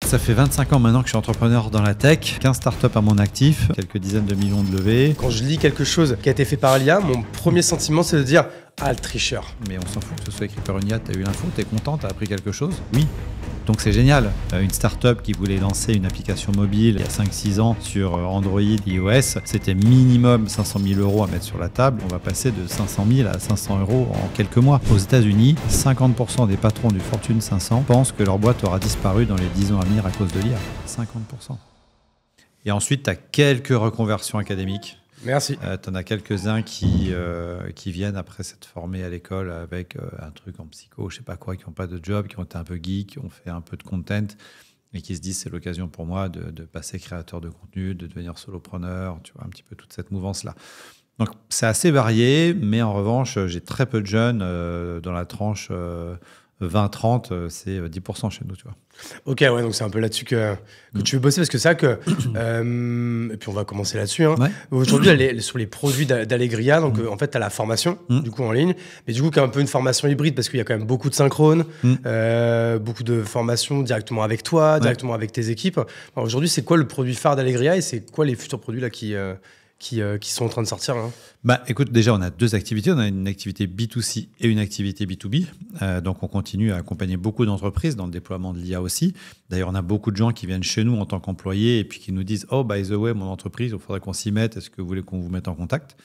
Ça fait 25 ans maintenant que je suis entrepreneur dans la tech, 15 startups à mon actif, quelques dizaines de millions de levées. Quand je lis quelque chose qui a été fait par l'IA, mon premier sentiment c'est de dire « Ah, le tricheur ». Mais on s'en fout que ce soit écrit par une IA, t'as eu l'info, t'es content, t'as appris quelque chose? Oui. Donc c'est génial. Une startup qui voulait lancer une application mobile il y a 5-6 ans sur Android, iOS, c'était minimum 500 000 € à mettre sur la table. On va passer de 500 000 à 500 € en quelques mois. Aux États-Unis, 50% des patrons du Fortune 500 pensent que leur boîte aura disparu dans les 10 ans à venir à cause de l'IA. 50%. Et ensuite, tu as quelques reconversions académiques. Merci. Tu en as quelques-uns qui viennent après s'être formés à l'école avec un truc en psycho, je sais pas quoi, qui n'ont pas de job, qui ont été un peu geeks, qui ont fait un peu de content et qui se disent c'est l'occasion pour moi de passer créateur de contenu, de devenir solopreneur, tu vois, un petit peu toute cette mouvance-là. Donc c'est assez varié, mais en revanche, j'ai très peu de jeunes dans la tranche 20-30, c'est 10% chez nous, tu vois. Ok, ouais, donc c'est un peu là-dessus que tu veux bosser, parce que c'est vrai que, et puis on va commencer là-dessus, hein. Ouais. Aujourd'hui, sur les produits d'Allegria, donc en fait, tu as la formation, du coup, en ligne, mais du coup, qui est un peu une formation hybride, parce qu'il y a quand même beaucoup de synchrone, beaucoup de formations directement avec toi, directement avec tes équipes. Alors, aujourd'hui, c'est quoi le produit phare d'Allegria et c'est quoi les futurs produits là qui sont en train de sortir là? Bah, écoute, déjà, on a deux activités. On a une activité B2C et une activité B2B. Donc, on continue à accompagner beaucoup d'entreprises dans le déploiement de l'IA aussi. D'ailleurs, on a beaucoup de gens qui viennent chez nous en tant qu'employés et puis qui nous disent « Oh, by the way, mon entreprise, il faudrait qu'on s'y mette. Est-ce que vous voulez qu'on vous mette en contact ?»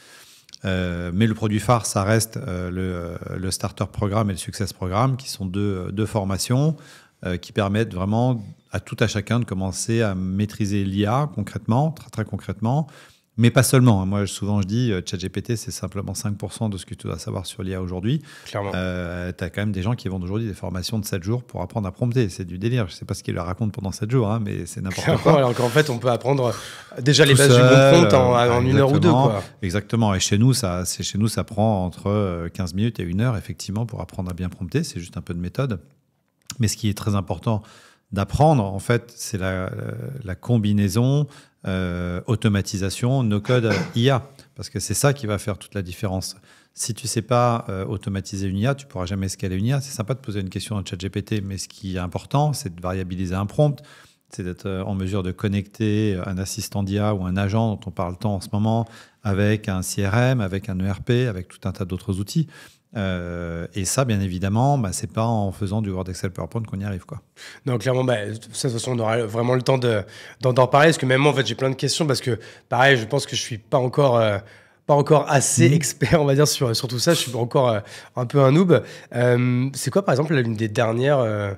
Mais le produit phare, ça reste le Starter Programme et le Success Programme, qui sont deux formations qui permettent vraiment à tout à chacun de commencer à maîtriser l'IA concrètement, très, très concrètement. Mais pas seulement. Moi, souvent, je dis ChatGPT, c'est simplement 5% de ce que tu dois savoir sur l'IA aujourd'hui. Clairement. Tu as quand même des gens qui vendent aujourd'hui des formations de 7 jours pour apprendre à prompter. C'est du délire. Je ne sais pas ce qu'ils leur racontent pendant 7 jours, hein, mais c'est n'importe quoi. Alors qu'en fait, on peut apprendre déjà les bases du bon prompt en 1 heure ou 2. Quoi. Exactement. Et chez nous, ça prend entre 15 minutes et 1 heure, effectivement, pour apprendre à bien prompter. C'est juste un peu de méthode. Mais ce qui est très important d'apprendre, en fait, c'est la combinaison automatisation, no-code, IA. Parce que c'est ça qui va faire toute la différence. Si tu ne sais pas automatiser une IA, tu ne pourras jamais scaler une IA. C'est sympa de poser une question dans ChatGPT, mais ce qui est important, c'est de variabiliser un prompt, c'est d'être en mesure de connecter un assistant d'IA ou un agent dont on parle tant en ce moment avec un CRM, avec un ERP, avec tout un tas d'autres outils. Et ça, bien évidemment, c'est pas en faisant du Word, Excel, PowerPoint qu'on y arrive, quoi. Non, clairement, ça, de toute façon, on aura vraiment le temps d'en parler, parce que même moi, en fait, j'ai plein de questions, parce que, pareil, je pense que je suis pas encore assez expert, on va dire, sur tout ça. Je suis encore un peu un noob. C'est quoi, par exemple, l'une des dernières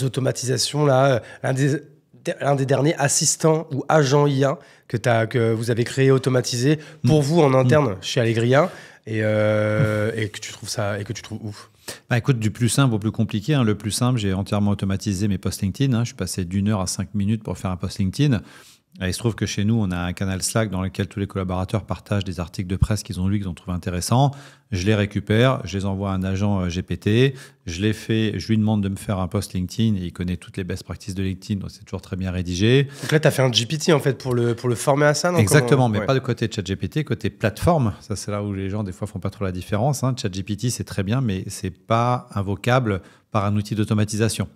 automatisations, là, l'un des derniers assistants ou agents IA que vous avez créé, automatisé pour vous en interne chez Allegria, et que tu trouves ouf? Écoute, du plus simple au plus compliqué. Hein. Le plus simple, j'ai entièrement automatisé mes posts LinkedIn. Hein. Je suis passé d'1 heure à 5 minutes pour faire un post LinkedIn. Et il se trouve que chez nous, on a un canal Slack dans lequel tous les collaborateurs partagent des articles de presse qu'ils ont lus, qu'ils ont trouvé intéressants. Je les récupère, je les envoie à un agent GPT. Je lui demande de me faire un post LinkedIn et il connaît toutes les best practices de LinkedIn, donc c'est toujours très bien rédigé. Donc là, tu as fait un GPT en fait pour le former à ça, non? Exactement, mais pas de côté ChatGPT, côté plateforme. Ça, c'est là où les gens, des fois, font pas trop la différence. Hein. ChatGPT, c'est très bien, mais c'est pas invocable par un outil d'automatisation.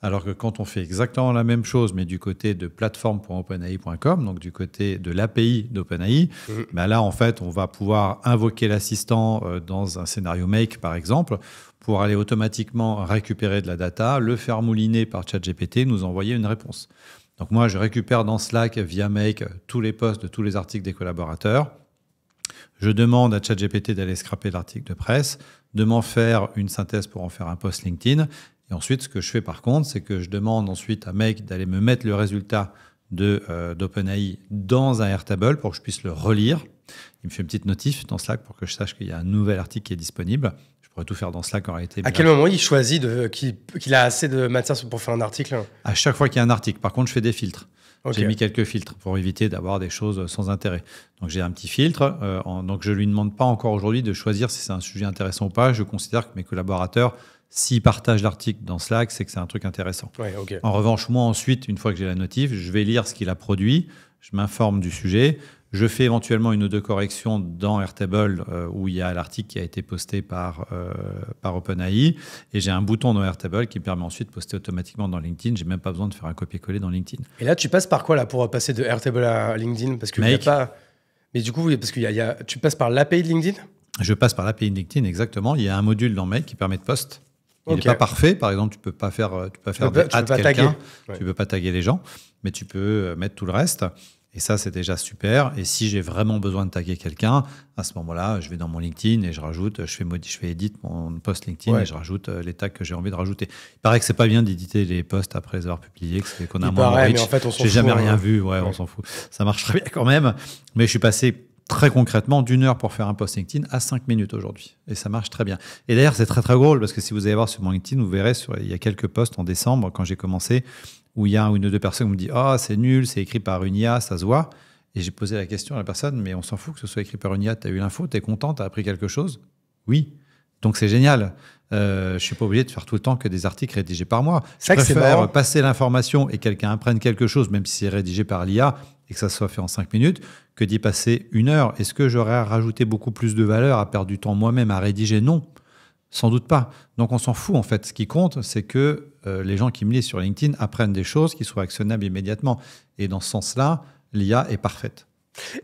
Alors que quand on fait exactement la même chose, mais du côté de plateforme.openai.com, donc du côté de l'API d'OpenAI, là, en fait, on va pouvoir invoquer l'assistant dans un scénario Make, par exemple, pour aller automatiquement récupérer de la data, le faire mouliner par ChatGPT, nous envoyer une réponse. Donc moi, je récupère dans Slack via Make tous les posts de tous les articles des collaborateurs. Je demande à ChatGPT d'aller scraper l'article de presse, de m'en faire une synthèse pour en faire un post LinkedIn. Et ensuite, ce que je fais par contre, c'est que je demande ensuite à Make d'aller me mettre le résultat d'OpenAI dans un Airtable pour que je puisse le relire. Il me fait une petite notif dans Slack pour que je sache qu'il y a un nouvel article qui est disponible. Je pourrais tout faire dans Slack en réalité. À quel moment il choisit qu'il a assez de matière pour faire un article? À chaque fois qu'il y a un article. Par contre, je fais des filtres. Okay. J'ai mis quelques filtres pour éviter d'avoir des choses sans intérêt. Donc, j'ai un petit filtre. Donc, je ne lui demande pas encore aujourd'hui de choisir si c'est un sujet intéressant ou pas. Je considère que mes collaborateurs s'ils partagent l'article dans Slack, c'est que c'est un truc intéressant. Ouais, okay. En revanche, moi, ensuite, une fois que j'ai la notif, je vais lire ce qu'il a produit, je m'informe du sujet, je fais éventuellement une ou deux corrections dans Airtable où il y a l'article qui a été posté par OpenAI, et j'ai un bouton dans Airtable qui me permet ensuite de poster automatiquement dans LinkedIn. J'ai même pas besoin de faire un copier-coller dans LinkedIn. Et là, tu passes par quoi là pour passer de Airtable à LinkedIn? Parce que y a pas... Mais du coup, parce que tu passes par l'API de LinkedIn? Je passe par l'API de LinkedIn, exactement. Il y a un module dans Make qui permet de post. Il n'est pas parfait. Par exemple, tu peux pas faire des ads quelqu'un. Tu peux pas taguer les gens, mais tu peux mettre tout le reste. Et ça, c'est déjà super. Et si j'ai vraiment besoin de taguer quelqu'un, à ce moment-là, je vais dans mon LinkedIn et je rajoute, je fais edit mon post LinkedIn et je rajoute les tags que j'ai envie de rajouter. Il paraît que c'est pas bien d'éditer les posts après les avoir publiés, qu'on a moins de reach. Mais en fait, on s'en fout. J'ai jamais rien vu. Ouais, on s'en fout. Ça marche très bien quand même. Mais je suis passé très concrètement d'1 heure pour faire un post LinkedIn à 5 minutes aujourd'hui. Et ça marche très bien. Et d'ailleurs, c'est très, très drôle parce que si vous allez voir sur mon LinkedIn, vous verrez, il y a quelques posts en décembre, quand j'ai commencé, où il y a une ou deux personnes qui me disent « Ah, c'est nul, c'est écrit par une IA, ça se voit ». Et j'ai posé la question à la personne « Mais on s'en fout que ce soit écrit par une IA, tu as eu l'info, tu es content, tu as appris quelque chose ?» Oui. Donc c'est génial. Je ne suis pas obligé de faire tout le temps que des articles rédigés par moi. Je préfère passer l'information et quelqu'un apprenne quelque chose, même si c'est rédigé par l'IA, et que ça soit fait en 5 minutes, que d'y passer 1 heure. Est-ce que j'aurais rajouté beaucoup plus de valeur à perdre du temps moi-même à rédiger? Non, sans doute pas. Donc on s'en fout en fait. Ce qui compte, c'est que les gens qui me lisent sur LinkedIn apprennent des choses qui soient actionnables immédiatement. Et dans ce sens-là, l'IA est parfaite.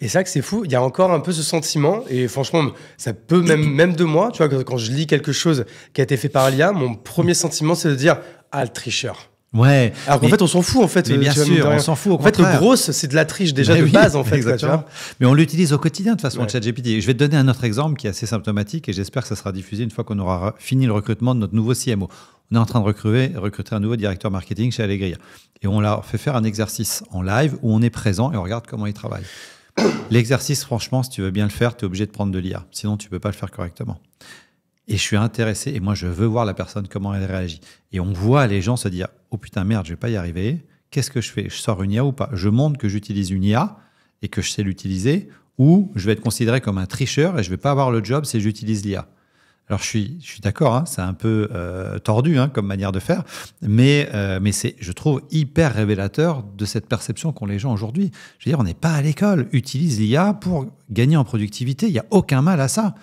Et c'est vrai que c'est fou, il y a encore un peu ce sentiment, et franchement, ça peut même de moi, tu vois, quand je lis quelque chose qui a été fait par l'IA, mon premier sentiment, c'est de dire « Ah, le tricheur ». Ouais. Alors qu'en fait, on s'en fout, en fait. Mais bien sûr, on s'en fout. En fait, le gros, c'est de la triche déjà de base, en fait. Exactement. Quoi, tu vois. Mais on l'utilise au quotidien, de toute façon, ChatGPT. Je vais te donner un autre exemple qui est assez symptomatique et j'espère que ça sera diffusé une fois qu'on aura fini le recrutement de notre nouveau CMO. On est en train de recruter un nouveau directeur marketing chez Allegria. Et on leur fait faire un exercice en live où on est présent et on regarde comment il travaille. L'exercice, franchement, si tu veux bien le faire, tu es obligé de prendre de l'IA. Sinon, tu ne peux pas le faire correctement. Et je suis intéressé, et moi, je veux voir la personne, comment elle réagit. Et on voit les gens se dire « Oh putain, merde, je ne vais pas y arriver. Qu'est-ce que je fais? Je sors une IA ou pas? Je montre que j'utilise une IA et que je sais l'utiliser, ou je vais être considéré comme un tricheur et je ne vais pas avoir le job si j'utilise l'IA. » Alors, je suis d'accord, hein, c'est un peu tordu comme manière de faire, mais c'est, je trouve, hyper révélateur de cette perception qu'ont les gens aujourd'hui. Je veux dire, on n'est pas à l'école. Utilise l'IA pour gagner en productivité. Il n'y a aucun mal à ça.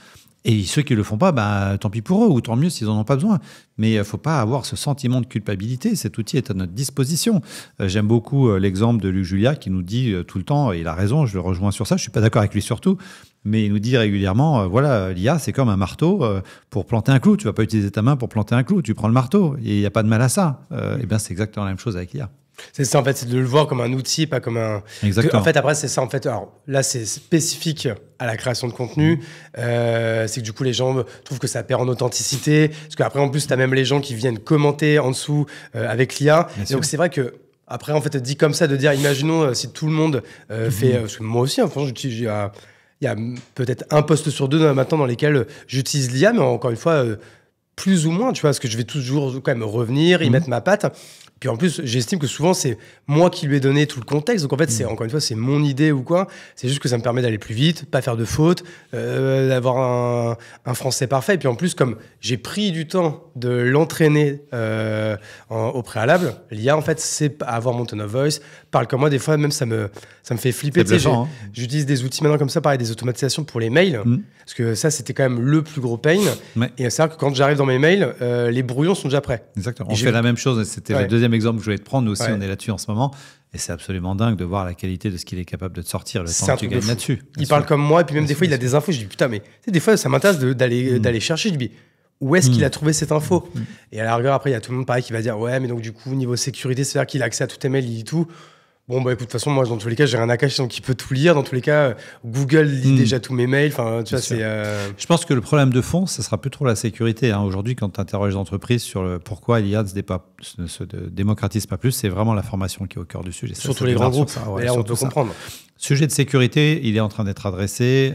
Et ceux qui ne le font pas, bah, tant pis pour eux, ou tant mieux s'ils n'en ont pas besoin. Mais il ne faut pas avoir ce sentiment de culpabilité. Cet outil est à notre disposition. J'aime beaucoup l'exemple de Luc Julia qui nous dit tout le temps, et il a raison, je le rejoins sur ça, je ne suis pas d'accord avec lui surtout, mais il nous dit régulièrement, voilà, l'IA, c'est comme un marteau pour planter un clou. Tu ne vas pas utiliser ta main pour planter un clou, tu prends le marteau. Et il n'y a pas de mal à ça. Et bien, c'est exactement la même chose avec l'IA. C'est ça, en fait, c'est de le voir comme un outil, pas comme un... Exactement. En fait, après, c'est ça, en fait. Alors là, c'est spécifique à la création de contenu. C'est que du coup, les gens trouvent que ça perd en authenticité. Parce qu'après, en plus, tu as même les gens qui viennent commenter en dessous avec l'IA. Et donc, c'est vrai que après, en fait, dit comme ça, de dire, imaginons si tout le monde fait... Parce que moi aussi, franchement, il y a peut-être un poste sur 2 maintenant dans lesquels j'utilise l'IA, mais encore une fois, plus ou moins, tu vois, parce que je vais toujours quand même revenir, y mettre ma patte. Puis en plus, j'estime que souvent, c'est moi qui lui ai donné tout le contexte. Donc en fait, encore une fois, c'est mon idée ou quoi. C'est juste que ça me permet d'aller plus vite, pas faire de fautes, d'avoir un français parfait. Et puis en plus, comme j'ai pris du temps de l'entraîner au préalable, l'IA, en fait, c'est avoir mon tone of voice, parle comme moi. Des fois, même, ça me fait flipper. J'utilise des outils maintenant comme ça, pareil, des automatisations pour les mails. Parce que ça, c'était quand même le plus gros pain. Et c'est vrai que quand j'arrive dans mes mails, les brouillons sont déjà prêts. Exactement. On fait la même chose. C'était le deuxième exemple que je voulais te prendre. Nous aussi, on est là-dessus en ce moment. Et c'est absolument dingue de voir la qualité de ce qu'il est capable de te sortir, le temps que tu gagnes là-dessus. Il parle comme moi, et puis même des fois, il a des infos. Je dis, putain, mais tu sais, des fois, ça m'intéresse d'aller chercher. Je dis, où est-ce qu'il a trouvé cette info? Et à la rigueur, après, il y a tout le monde pareil qui va dire, ouais, mais donc du coup, niveau sécurité, c'est-à-dire qu'il a accès à tous tes mails, il lit tout. Bon, bah écoute, de toute façon, moi, dans tous les cas, j'ai rien à cacher, donc il peut tout lire. Dans tous les cas, Google lit déjà tous mes mails. Enfin, tu vois, c'est. Je pense que le problème de fond, ce sera plus trop la sécurité. Aujourd'hui, quand tu interroges les entreprises sur pourquoi l'IA ne se démocratise pas plus, c'est vraiment la formation qui est au cœur du sujet. Surtout les grands groupes. Là, on peut comprendre. Sujet de sécurité, il est en train d'être adressé.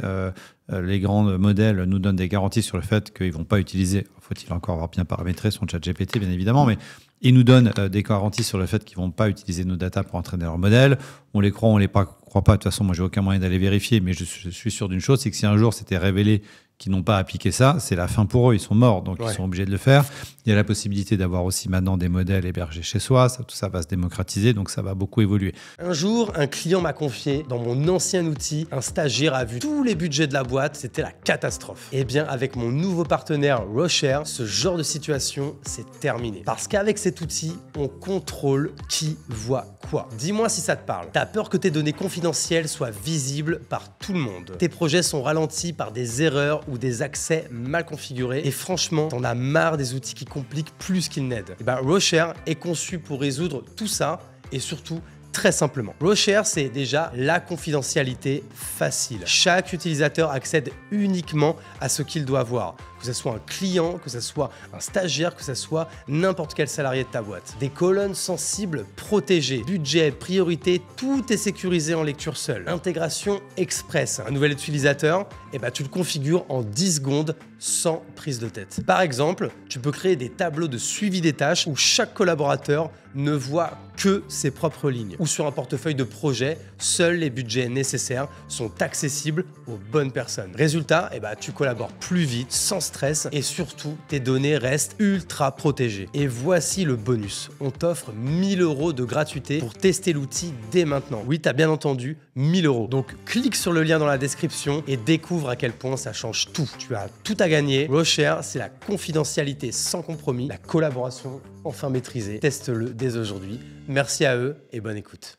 Les grands modèles nous donnent des garanties sur le fait qu'ils ne vont pas utiliser, faut-il encore avoir bien paramétré son ChatGPT, bien évidemment, mais ils nous donnent des garanties sur le fait qu'ils ne vont pas utiliser nos datas pour entraîner leur modèle. On les croit, on ne les croit pas. De toute façon, moi, je n'ai aucun moyen d'aller vérifier, mais je suis sûr d'une chose, c'est que si un jour c'était révélé qui n'ont pas appliqué ça, c'est la fin pour eux, ils sont morts, donc Ouais. ils sont obligés de le faire. Il y a la possibilité d'avoir aussi maintenant des modèles hébergés chez soi, tout ça va se démocratiser, donc ça va beaucoup évoluer. Un jour, un client m'a confié, dans mon ancien outil, un stagiaire a vu tous les budgets de la boîte, c'était la catastrophe. Eh bien, avec mon nouveau partenaire Rocher, ce genre de situation, c'est terminé. Parce qu'avec cet outil, on contrôle qui voit quoi. Dis-moi si ça te parle. T'as peur que tes données confidentielles soient visibles par tout le monde. Tes projets sont ralentis par des erreurs ou des accès mal configurés. Et franchement, t'en as marre des outils qui compliquent plus qu'ils n'aident. Et ben, Rocher est conçu pour résoudre tout ça et surtout très simplement. Rocher, c'est déjà la confidentialité facile. Chaque utilisateur accède uniquement à ce qu'il doit voir. Que ce soit un client, que ce soit un stagiaire, que ce soit n'importe quel salarié de ta boîte. Des colonnes sensibles protégées, budget, priorité, tout est sécurisé en lecture seule. Intégration express. Un nouvel utilisateur, tu le configures en 10 secondes sans prise de tête. Par exemple, tu peux créer des tableaux de suivi des tâches où chaque collaborateur ne voit que ses propres lignes. Ou sur un portefeuille de projet, seuls les budgets nécessaires sont accessibles aux bonnes personnes. Résultat, tu collabores plus vite, sans stress et surtout, tes données restent ultra protégées. Et voici le bonus. On t'offre 1 000 € de gratuité pour tester l'outil dès maintenant. Oui, t'as bien entendu, 1 000 €. Donc, clique sur le lien dans la description et découvre à quel point ça change tout. Tu as tout à gagner. Rocher, c'est la confidentialité sans compromis, la collaboration enfin maîtrisée. Teste-le dès aujourd'hui. Merci à eux et bonne écoute.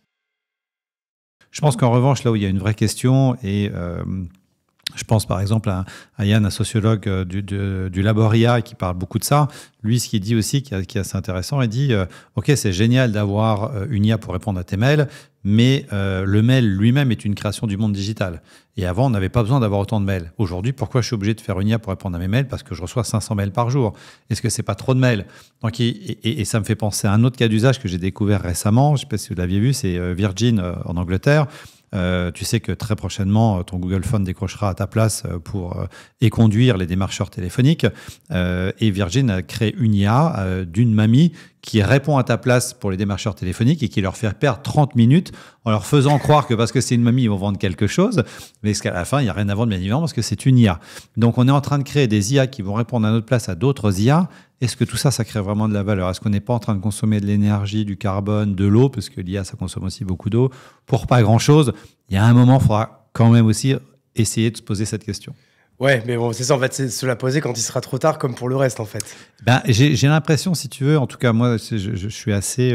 Je pense qu'en revanche, là où il y a une vraie question, et je pense par exemple à Yann, un sociologue du Laboria, qui parle beaucoup de ça. Lui, ce qu'il dit aussi, qui est assez intéressant, il dit ok, c'est génial d'avoir une IA pour répondre à tes mails, mais le mail lui-même est une création du monde digital. Et avant, on n'avait pas besoin d'avoir autant de mails. Aujourd'hui, pourquoi je suis obligé de faire une IA pour répondre à mes mails? Parce que je reçois 500 mails par jour. Est-ce que c'est pas trop de mails? Donc, et ça me fait penser à un autre cas d'usage que j'ai découvert récemment. Je ne sais pas si vous l'aviez vu, c'est Virgin en Angleterre. Tu sais que très prochainement, ton Google Phone décrochera à ta place pour éconduire les démarcheurs téléphoniques. Et Virgin a créé une IA d'une mamie qui répond à ta place pour les démarcheurs téléphoniques et qui leur fait perdre 30 minutes en leur faisant croire que parce que c'est une mamie, ils vont vendre quelque chose, mais qu'à la fin, il n'y a rien à vendre, bien évidemment, parce que c'est une IA. Donc, on est en train de créer des IA qui vont répondre à notre place à d'autres IA. Est-ce que tout ça, ça crée vraiment de la valeur? Est-ce qu'on n'est pas en train de consommer de l'énergie, du carbone, de l'eau, parce que l'IA, ça consomme aussi beaucoup d'eau, pour pas grand-chose? Il y a un moment, il faudra quand même aussi essayer de se poser cette question. Ouais, mais bon, c'est ça, en fait, c'est se la poser quand il sera trop tard, comme pour le reste, en fait. J'ai l'impression, si tu veux, en tout cas, moi, je suis assez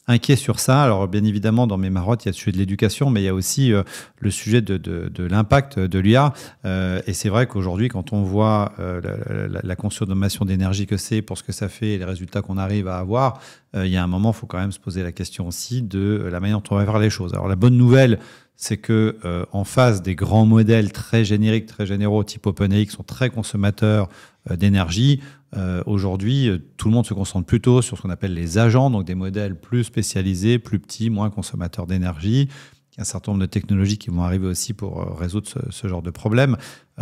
inquiet sur ça. Alors, bien évidemment, dans mes marottes, il y a le sujet de l'éducation, mais il y a aussi le sujet de l'impact de l'IA. Et c'est vrai qu'aujourd'hui, quand on voit la consommation d'énergie que c'est, pour ce que ça fait et les résultats qu'on arrive à avoir, il y a un moment, il faut quand même se poser la question aussi de la manière dont on va faire les choses. Alors, la bonne nouvelle, c'est que en face des grands modèles très génériques, très généraux, type OpenAI, qui sont très consommateurs d'énergie, aujourd'hui, tout le monde se concentre plutôt sur ce qu'on appelle les agents, donc des modèles plus spécialisés, plus petits, moins consommateurs d'énergie. Il y a un certain nombre de technologies qui vont arriver aussi pour résoudre ce genre de problème,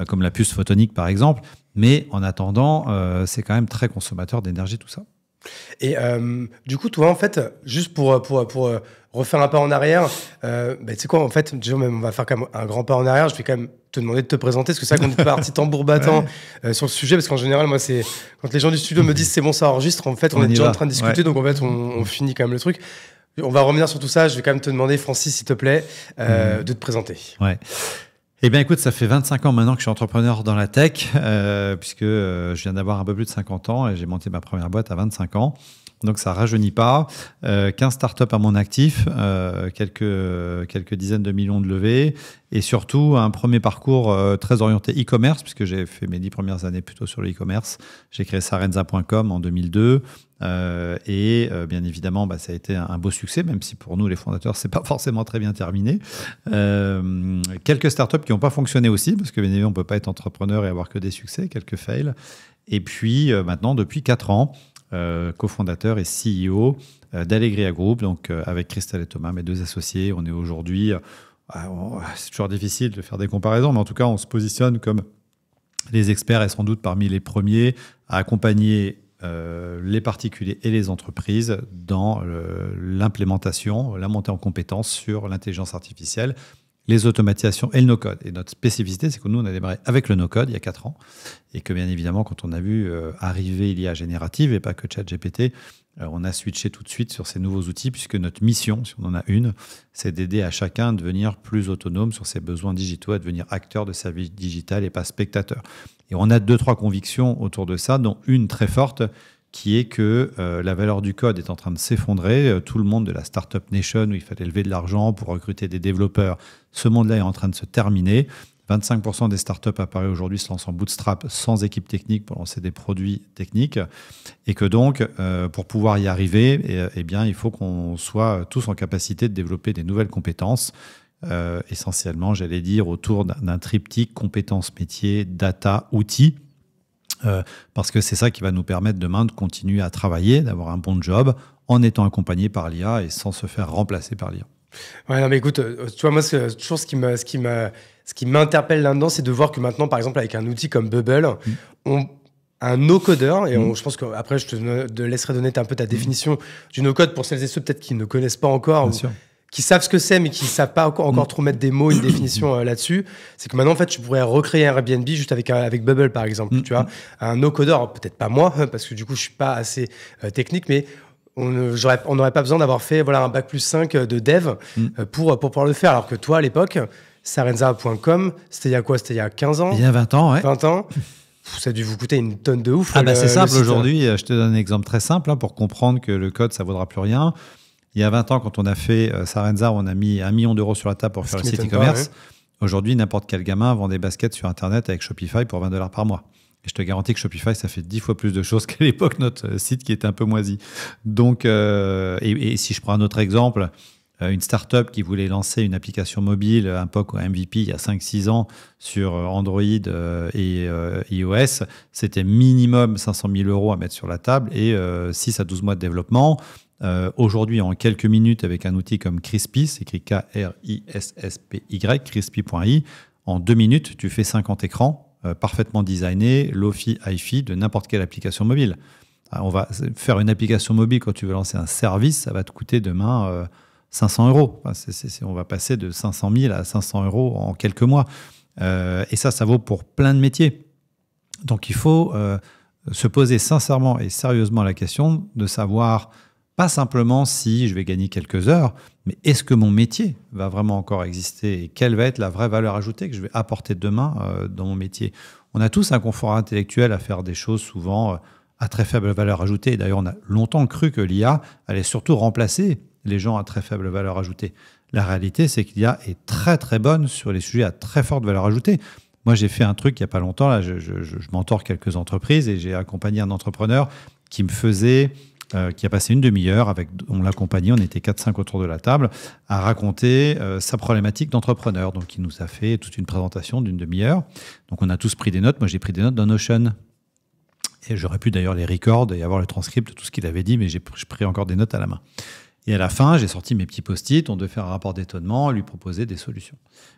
comme la puce photonique par exemple. Mais en attendant, c'est quand même très consommateur d'énergie tout ça. Et du coup, toi, en fait, juste pour refaire un pas en arrière, tu sais quoi, en fait, déjà, même, on va faire quand même un grand pas en arrière. Je vais quand même te demander de te présenter, parce que c'est vrai qu'on est parti tambour battant sur le sujet, parce qu'en général, moi, c'est quand les gens du studio me disent c'est bon, ça enregistre, en fait, on est déjà en train de discuter, donc en fait, on finit quand même le truc. On va revenir sur tout ça. Je vais quand même te demander, Francis, s'il te plaît, de te présenter. Ouais. Eh bien, écoute, ça fait 25 ans maintenant que je suis entrepreneur dans la tech, puisque je viens d'avoir un peu plus de 50 ans et j'ai monté ma première boîte à 25 ans. Donc, ça ne rajeunit pas. 15 startups à mon actif, quelques dizaines de millions de levées et surtout un premier parcours très orienté e-commerce, puisque j'ai fait mes 10 premières années plutôt sur le e-commerce. J'ai créé sarenza.com en 2002. Bien évidemment, ça a été un beau succès, même si pour nous, les fondateurs, c'est pas forcément très bien terminé. Quelques startups qui n'ont pas fonctionné aussi, parce que bien évidemment, on peut pas être entrepreneur et avoir que des succès, quelques fails. Et puis maintenant, depuis 4 ans, cofondateur et CEO d'Allegria Group, donc avec Christelle et Thomas, mes 2 associés. On est aujourd'hui, c'est toujours difficile de faire des comparaisons, mais en tout cas, on se positionne comme les experts et sans doute parmi les premiers à accompagner les particuliers et les entreprises dans l'implémentation, la montée en compétences sur l'intelligence artificielle, les automatisations et le no-code. Et notre spécificité, c'est que nous, on a démarré avec le no-code il y a 4 ans. Et que bien évidemment, quand on a vu arriver l'IA générative, et pas que ChatGPT, on a switché tout de suite sur ces nouveaux outils, puisque notre mission, si on en a une, c'est d'aider à chacun à devenir plus autonome sur ses besoins digitaux, à devenir acteur de sa vie digitale et pas spectateur. Et on a 2-3 convictions autour de ça, dont une très forte, qui est que la valeur du code est en train de s'effondrer. Tout le monde de la Startup Nation, où il fallait lever de l'argent pour recruter des développeurs, ce monde-là est en train de se terminer. 25% des startups apparues aujourd'hui se lancent en bootstrap sans équipe technique pour lancer des produits techniques. Et que donc, pour pouvoir y arriver, eh bien, il faut qu'on soit tous en capacité de développer des nouvelles compétences, essentiellement, j'allais dire, autour d'un triptyque compétences métiers, data, outils. Parce que c'est ça qui va nous permettre demain de continuer à travailler, d'avoir un bon job en étant accompagné par l'IA et sans se faire remplacer par l'IA. Ouais, non, mais écoute, tu vois, moi, c'est toujours ce qui m'interpelle là-dedans, c'est de voir que maintenant, par exemple, avec un outil comme Bubble, un no-codeur, et je pense qu'après, je te laisserai donner un peu ta définition du no-code pour celles et ceux peut-être qui ne connaissent pas encore. Bien sûr. Qui savent ce que c'est, mais qui ne savent pas encore trop mettre des mots, une définition là-dessus, c'est que maintenant, en fait, tu pourrais recréer un Airbnb juste avec Bubble, par exemple. Tu vois, un no-codeur, peut-être pas moi, parce que du coup, je ne suis pas assez technique, mais on n'aurait pas besoin d'avoir fait un bac+5 de dev pour pouvoir le faire. Alors que toi, à l'époque, Sarenza.com, c'était il y a quoi? C'était il y a 15 ans? Il y a 20 ans, ouais. 20 ans. Ça a dû vous coûter une tonne de ouf. C'est simple aujourd'hui. Je te donne un exemple très simple pour comprendre que le code, ça ne vaudra plus rien. Il y a 20 ans, quand on a fait Sarenza, on a mis 1 million d'euros sur la table pour faire le site e-commerce. Aujourd'hui, n'importe quel gamin vend des baskets sur Internet avec Shopify pour $20 par mois. Et je te garantis que Shopify, ça fait 10 fois plus de choses qu'à l'époque, notre site qui était un peu moisi. Donc, et si je prends un autre exemple, une start-up qui voulait lancer une application mobile, un POC ou un MVP il y a 5-6 ans sur Android et iOS, c'était minimum 500 000 euros à mettre sur la table et 6 à 12 mois de développement. Aujourd'hui, en quelques minutes, avec un outil comme Crispy, c'est écrit K-R-I-S-S-P-Y, crispy.i, en 2 minutes, tu fais 50 écrans parfaitement designés, Lofi, hi-fi, de n'importe quelle application mobile. On va faire une application mobile quand tu veux lancer un service, ça va te coûter demain 500 euros. On va passer de 500 000 à 500 euros en quelques mois. Et ça vaut pour plein de métiers. Donc, il faut se poser sincèrement et sérieusement la question de savoir pas simplement si je vais gagner quelques heures, mais est-ce que mon métier va vraiment encore exister et quelle va être la vraie valeur ajoutée que je vais apporter demain dans mon métier. On a tous un confort intellectuel à faire des choses souvent à très faible valeur ajoutée. Et d'ailleurs, on a longtemps cru que l'IA allait surtout remplacer les gens à très faible valeur ajoutée. La réalité, c'est que l'IA est très très bonne sur les sujets à très forte valeur ajoutée. Moi, j'ai fait un truc il n'y a pas longtemps, là, je mentor quelques entreprises et j'ai accompagné un entrepreneur qui me faisait... qui a passé une demi-heure, on l'accompagnait, on était 4-5 autour de la table, à raconter sa problématique d'entrepreneur. Donc, il nous a fait toute une présentation d'une demi-heure. Donc, on a tous pris des notes. Moi, j'ai pris des notes dans Notion. Et j'aurais pu d'ailleurs les record et avoir le transcript de tout ce qu'il avait dit, mais j'ai pris encore des notes à la main. Et à la fin, j'ai sorti mes petits post-it, on devait faire un rapport d'étonnement, lui proposer des solutions.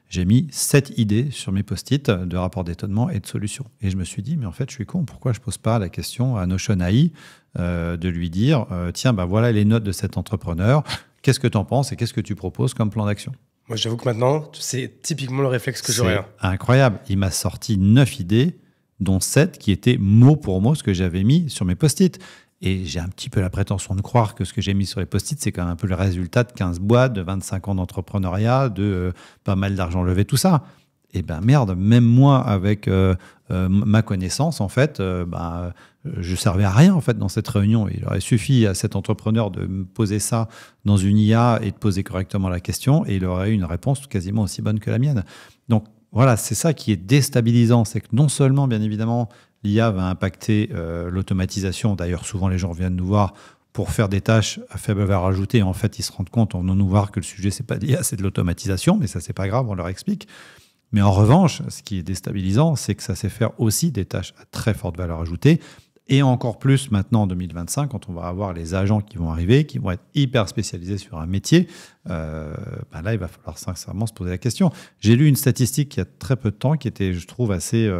J'ai mis 7 idées sur mes post-it de rapport d'étonnement et de solutions. Et je me suis dit, mais en fait, je suis con, pourquoi je ne pose pas la question à Notion AI de lui dire, tiens, voilà les notes de cet entrepreneur, qu'est-ce que tu en penses et qu'est-ce que tu proposes comme plan d'action? Moi, j'avoue que maintenant, c'est typiquement le réflexe que j'aurais. C'est incroyable. Il m'a sorti 9 idées, dont 7 qui étaient mot pour mot ce que j'avais mis sur mes post-it. Et j'ai un petit peu la prétention de croire que ce que j'ai mis sur les post-it, c'est quand même un peu le résultat de 15 boîtes, de 25 ans d'entrepreneuriat, de pas mal d'argent levé, tout ça. Et ben merde, même moi, avec ma connaissance, en fait, je servais à rien en fait dans cette réunion. Il aurait suffi à cet entrepreneur de me poser ça dans une IA et de poser correctement la question, et il aurait eu une réponse quasiment aussi bonne que la mienne. Donc voilà, c'est ça qui est déstabilisant, c'est que non seulement, bien évidemment, l'IA va impacter l'automatisation. D'ailleurs, souvent, les gens viennent nous voir pour faire des tâches à faible valeur ajoutée. En fait, ils se rendent compte en venant nous voir que le sujet, c'est pas de l'IA, c'est de l'automatisation. Mais ça, c'est pas grave, on leur explique. Mais en revanche, ce qui est déstabilisant, c'est que ça sait faire aussi des tâches à très forte valeur ajoutée. Et encore plus maintenant en 2025, quand on va avoir les agents qui vont arriver, qui vont être hyper spécialisés sur un métier, là, il va falloir sincèrement se poser la question. J'ai lu une statistique il y a très peu de temps qui était, je trouve, assez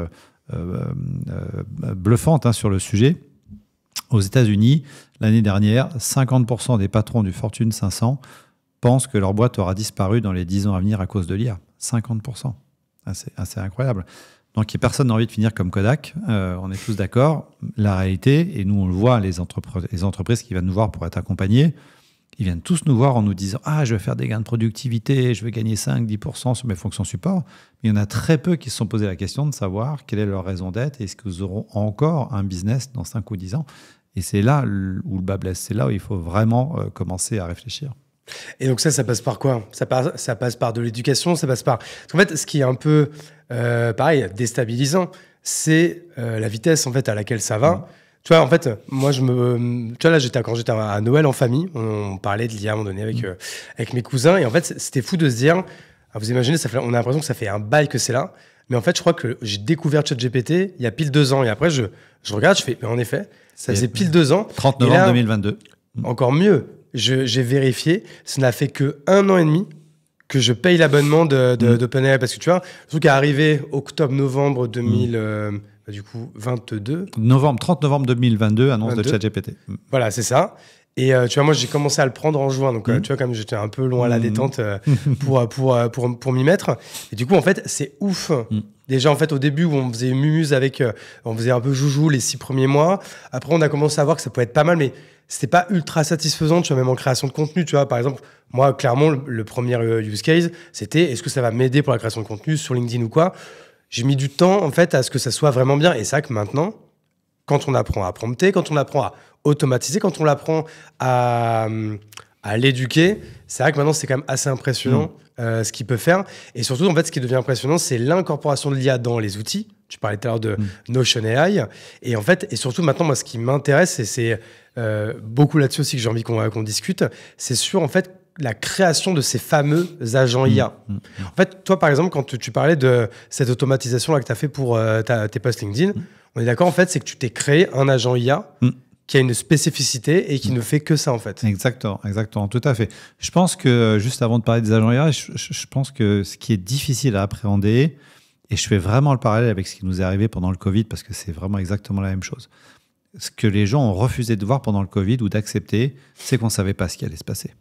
bluffante sur le sujet. Aux États-Unis, l'année dernière, 50% des patrons du Fortune 500 pensent que leur boîte aura disparu dans les 10 ans à venir à cause de l'IA. 50%. Assez incroyable. Donc, personne n'a envie de finir comme Kodak. On est tous d'accord. La réalité, et nous, on le voit, les entreprises qui viennent nous voir pour être accompagnées, ils viennent tous nous voir en nous disant « Ah, je vais faire des gains de productivité, je vais gagner 5-10% sur mes fonctions support. » Mais il y en a très peu qui se sont posé la question de savoir quelle est leur raison d'être et est-ce qu'ils auront encore un business dans 5 ou 10 ans. Et c'est là où le bas blesse. C'est là où il faut vraiment commencer à réfléchir. Et donc ça passe par quoi? Ça passe par de l'éducation, ça passe par... Parce qu'en fait, ce qui est un peu, pareil, déstabilisant, c'est la vitesse en fait, à laquelle ça va. Tu vois, en fait, moi, tu vois, là, quand j'étais à Noël en famille, on parlait de l'IA à un moment donné avec mes cousins. Et en fait, c'était fou de se dire, vous imaginez, on a l'impression que ça fait un bail que c'est là. Mais en fait, je crois que j'ai découvert ChatGPT il y a pile 2 ans. Et après, je regarde, je fais, mais en effet, ça faisait pile 2 ans. 30 novembre 2022. Encore mieux, j'ai vérifié, ça n'a fait que 1 an et demi que je paye l'abonnement d'OpenAI. Parce que tu vois, le truc est arrivé octobre-novembre 2022. 30 novembre 2022, annonce de ChatGPT. Voilà, c'est ça. Et tu vois, moi, j'ai commencé à le prendre en juin. Donc, tu vois, comme j'étais un peu loin à la détente pour m'y mettre. Et du coup, en fait, c'est ouf. Déjà, en fait, au début, où on faisait mumuse on faisait un peu joujou les 6 premiers mois. Après, on a commencé à voir que ça pouvait être pas mal, mais c'était pas ultra satisfaisant, tu vois, même en création de contenu. Tu vois, par exemple, moi, clairement, le premier use case, c'était est-ce que ça va m'aider pour la création de contenu sur LinkedIn ou quoi? J'ai mis du temps, en fait, à ce que ça soit vraiment bien. Et c'est vrai que maintenant, quand on apprend à prompter, quand on apprend à automatiser, quand on apprend à l'éduquer, c'est vrai que maintenant, c'est quand même assez impressionnant ce qu'il peut faire. Et surtout, en fait, ce qui devient impressionnant, c'est l'incorporation de l'IA dans les outils. Tu parlais tout à l'heure de Notion AI. Et en fait, et surtout maintenant, moi, ce qui m'intéresse, et c'est beaucoup là-dessus aussi que j'ai envie qu'on discute, c'est sur, en fait, la création de ces fameux agents IA. En fait, toi, par exemple, quand tu parlais de cette automatisation-là que tu as fait pour tes posts LinkedIn, on est d'accord, en fait, c'est que tu t'es créé un agent IA qui a une spécificité et qui ne fait que ça, en fait. Exactement, tout à fait. Je pense que, juste avant de parler des agents IA, je pense que ce qui est difficile à appréhender, et je fais vraiment le parallèle avec ce qui nous est arrivé pendant le Covid, parce que c'est vraiment exactement la même chose. Ce que les gens ont refusé de voir pendant le Covid ou d'accepter, c'est qu'on ne savait pas ce qui allait se passer.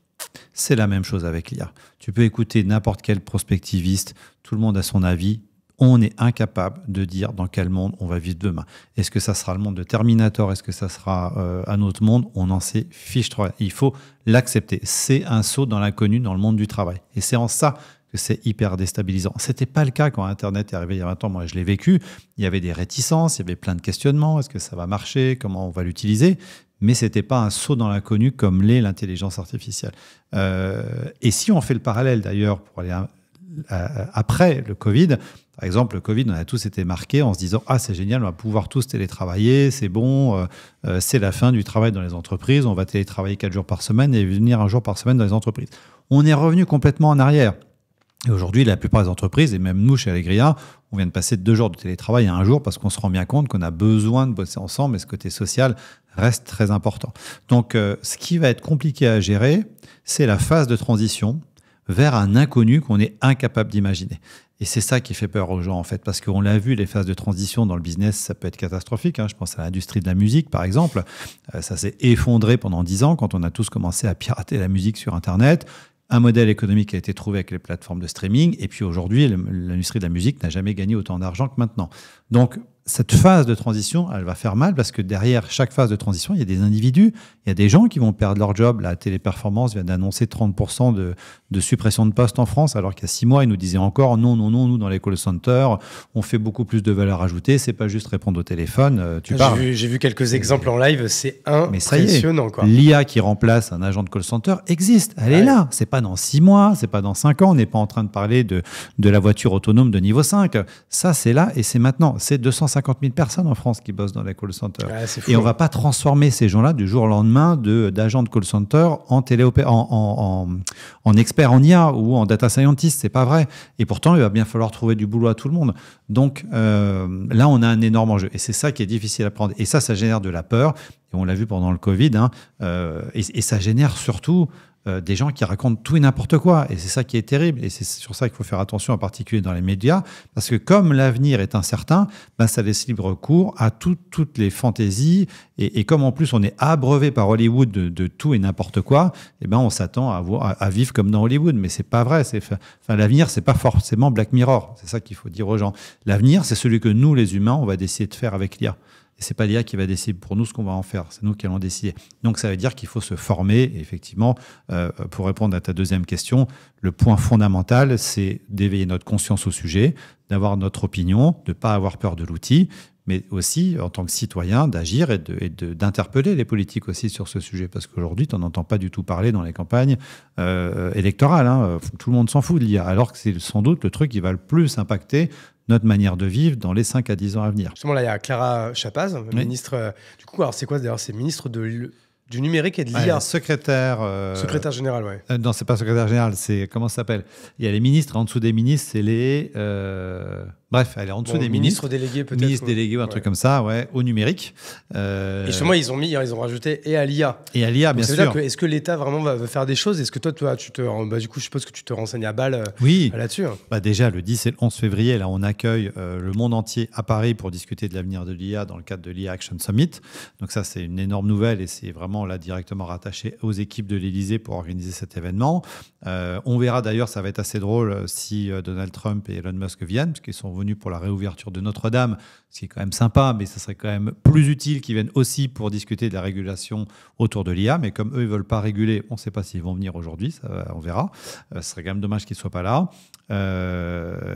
C'est la même chose avec l'IA. Tu peux écouter n'importe quel prospectiviste, tout le monde a son avis. On est incapable de dire dans quel monde on va vivre demain. Est-ce que ça sera le monde de Terminator? Est-ce que ça sera un autre monde? On en sait fiche 3. Il faut l'accepter. C'est un saut dans l'inconnu dans le monde du travail. Et c'est en ça que c'est hyper déstabilisant. Ce n'était pas le cas quand Internet est arrivé il y a 20 ans. Moi, je l'ai vécu. Il y avait des réticences, il y avait plein de questionnements. Est-ce que ça va marcher? Comment on va l'utiliser? Mais ce n'était pas un saut dans l'inconnu comme l'est l'intelligence artificielle. Et si on fait le parallèle d'ailleurs pour aller après le Covid, par exemple, le Covid, on a tous été marqués en se disant « Ah, c'est génial, on va pouvoir tous télétravailler, c'est bon, c'est la fin du travail dans les entreprises, on va télétravailler 4 jours par semaine et venir 1 jour par semaine dans les entreprises. » On est revenu complètement en arrière. Et aujourd'hui, la plupart des entreprises, et même nous chez Allegria, on vient de passer de 2 jours de télétravail à 1 jour parce qu'on se rend bien compte qu'on a besoin de bosser ensemble et ce côté social reste très important. Donc, ce qui va être compliqué à gérer, c'est la phase de transition vers un inconnu qu'on est incapable d'imaginer. Et c'est ça qui fait peur aux gens, en fait, parce qu'on l'a vu, les phases de transition dans le business, ça peut être catastrophique. Je pense à l'industrie de la musique, par exemple. Ça s'est effondré pendant 10 ans quand on a tous commencé à pirater la musique sur Internet. Un modèle économique a été trouvé avec les plateformes de streaming. Et puis aujourd'hui, l'industrie de la musique n'a jamais gagné autant d'argent que maintenant. Donc, cette phase de transition, elle va faire mal parce que derrière chaque phase de transition, il y a des individus, il y a des gens qui vont perdre leur job. La Téléperformance vient d'annoncer 30% de suppression de postes en France, alors qu'il y a 6 mois, ils nous disaient encore non, nous, dans les call centers, on fait beaucoup plus de valeur ajoutée, c'est pas juste répondre au téléphone, J'ai vu quelques exemples en live, c'est impressionnant. L'IA qui remplace un agent de call center existe, elle est là. C'est pas dans 6 mois, c'est pas dans 5 ans, on n'est pas en train de parler de la voiture autonome de niveau 5. Ça, c'est là et c'est maintenant. C'est 250 000 personnes en France qui bossent dans les call centers. Et on ne va pas transformer ces gens-là du jour au lendemain d'agents de call center en experts en IA ou en data scientist. Ce n'est pas vrai. Et pourtant, il va bien falloir trouver du boulot à tout le monde. Donc là, on a un énorme enjeu. Et c'est ça qui est difficile à prendre. Et ça génère de la peur. Et on l'a vu pendant le Covid. Et ça génère surtout des gens qui racontent tout et n'importe quoi. Et c'est ça qui est terrible. Et c'est sur ça qu'il faut faire attention, en particulier dans les médias, parce que comme l'avenir est incertain, ça laisse libre cours à toutes les fantaisies. Et comme en plus on est abreuvé par Hollywood de tout et n'importe quoi, on s'attend à vivre comme dans Hollywood. Mais c'est pas vrai. L'avenir, c'est pas forcément Black Mirror. C'est ça qu'il faut dire aux gens. L'avenir, c'est celui que nous, les humains, on va décider de faire avec l'IA. Et c'est pas l'IA qui va décider pour nous ce qu'on va en faire. C'est nous qui allons décider. Donc ça veut dire qu'il faut se former. Et effectivement, pour répondre à ta deuxième question, le point fondamental, c'est d'éveiller notre conscience au sujet, d'avoir notre opinion, de ne pas avoir peur de l'outil, mais aussi, en tant que citoyen, d'agir et d'interpeller les politiques aussi sur ce sujet. Parce qu'aujourd'hui, tu n'en entends pas du tout parler dans les campagnes électorales. Tout le monde s'en fout de l'IA, alors que c'est sans doute le truc qui va le plus impacter notre manière de vivre dans les 5 à 10 ans à venir. Justement, là, il y a Clara Chapaz, ministre... du coup, alors c'est quoi d'ailleurs? C'est ministre du numérique et de l'IA. Secrétaire général, ouais. Non, c'est pas secrétaire général, c'est... Comment ça s'appelle? Il y a les ministres, en dessous des ministres, c'est les... Bref, elle est en dessous des ministres. Délégués, peut-être. Ministre délégué ou un truc comme ça, ouais, au numérique. Et justement, ils ont rajouté et à l'IA. Et à l'IA, bien sûr. Est-ce que l'État vraiment va faire des choses? Est-ce que toi, du coup, je suppose que tu te renseignes à balle là-dessus. Déjà, le 10 et le 11 février, là, on accueille le monde entier à Paris pour discuter de l'avenir de l'IA dans le cadre de l'IA Action Summit. Donc ça, c'est une énorme nouvelle et c'est vraiment là directement rattaché aux équipes de l'Élysée pour organiser cet événement. On verra d'ailleurs, ça va être assez drôle si Donald Trump et Elon Musk viennent, parce qu'ils sont venus pour la réouverture de Notre-Dame, ce qui est quand même sympa, mais ça serait quand même plus utile qu'ils viennent aussi pour discuter de la régulation autour de l'IA. Mais comme eux, ils ne veulent pas réguler, on ne sait pas s'ils vont venir aujourd'hui, on verra. Ce serait quand même dommage qu'ils ne soient pas là.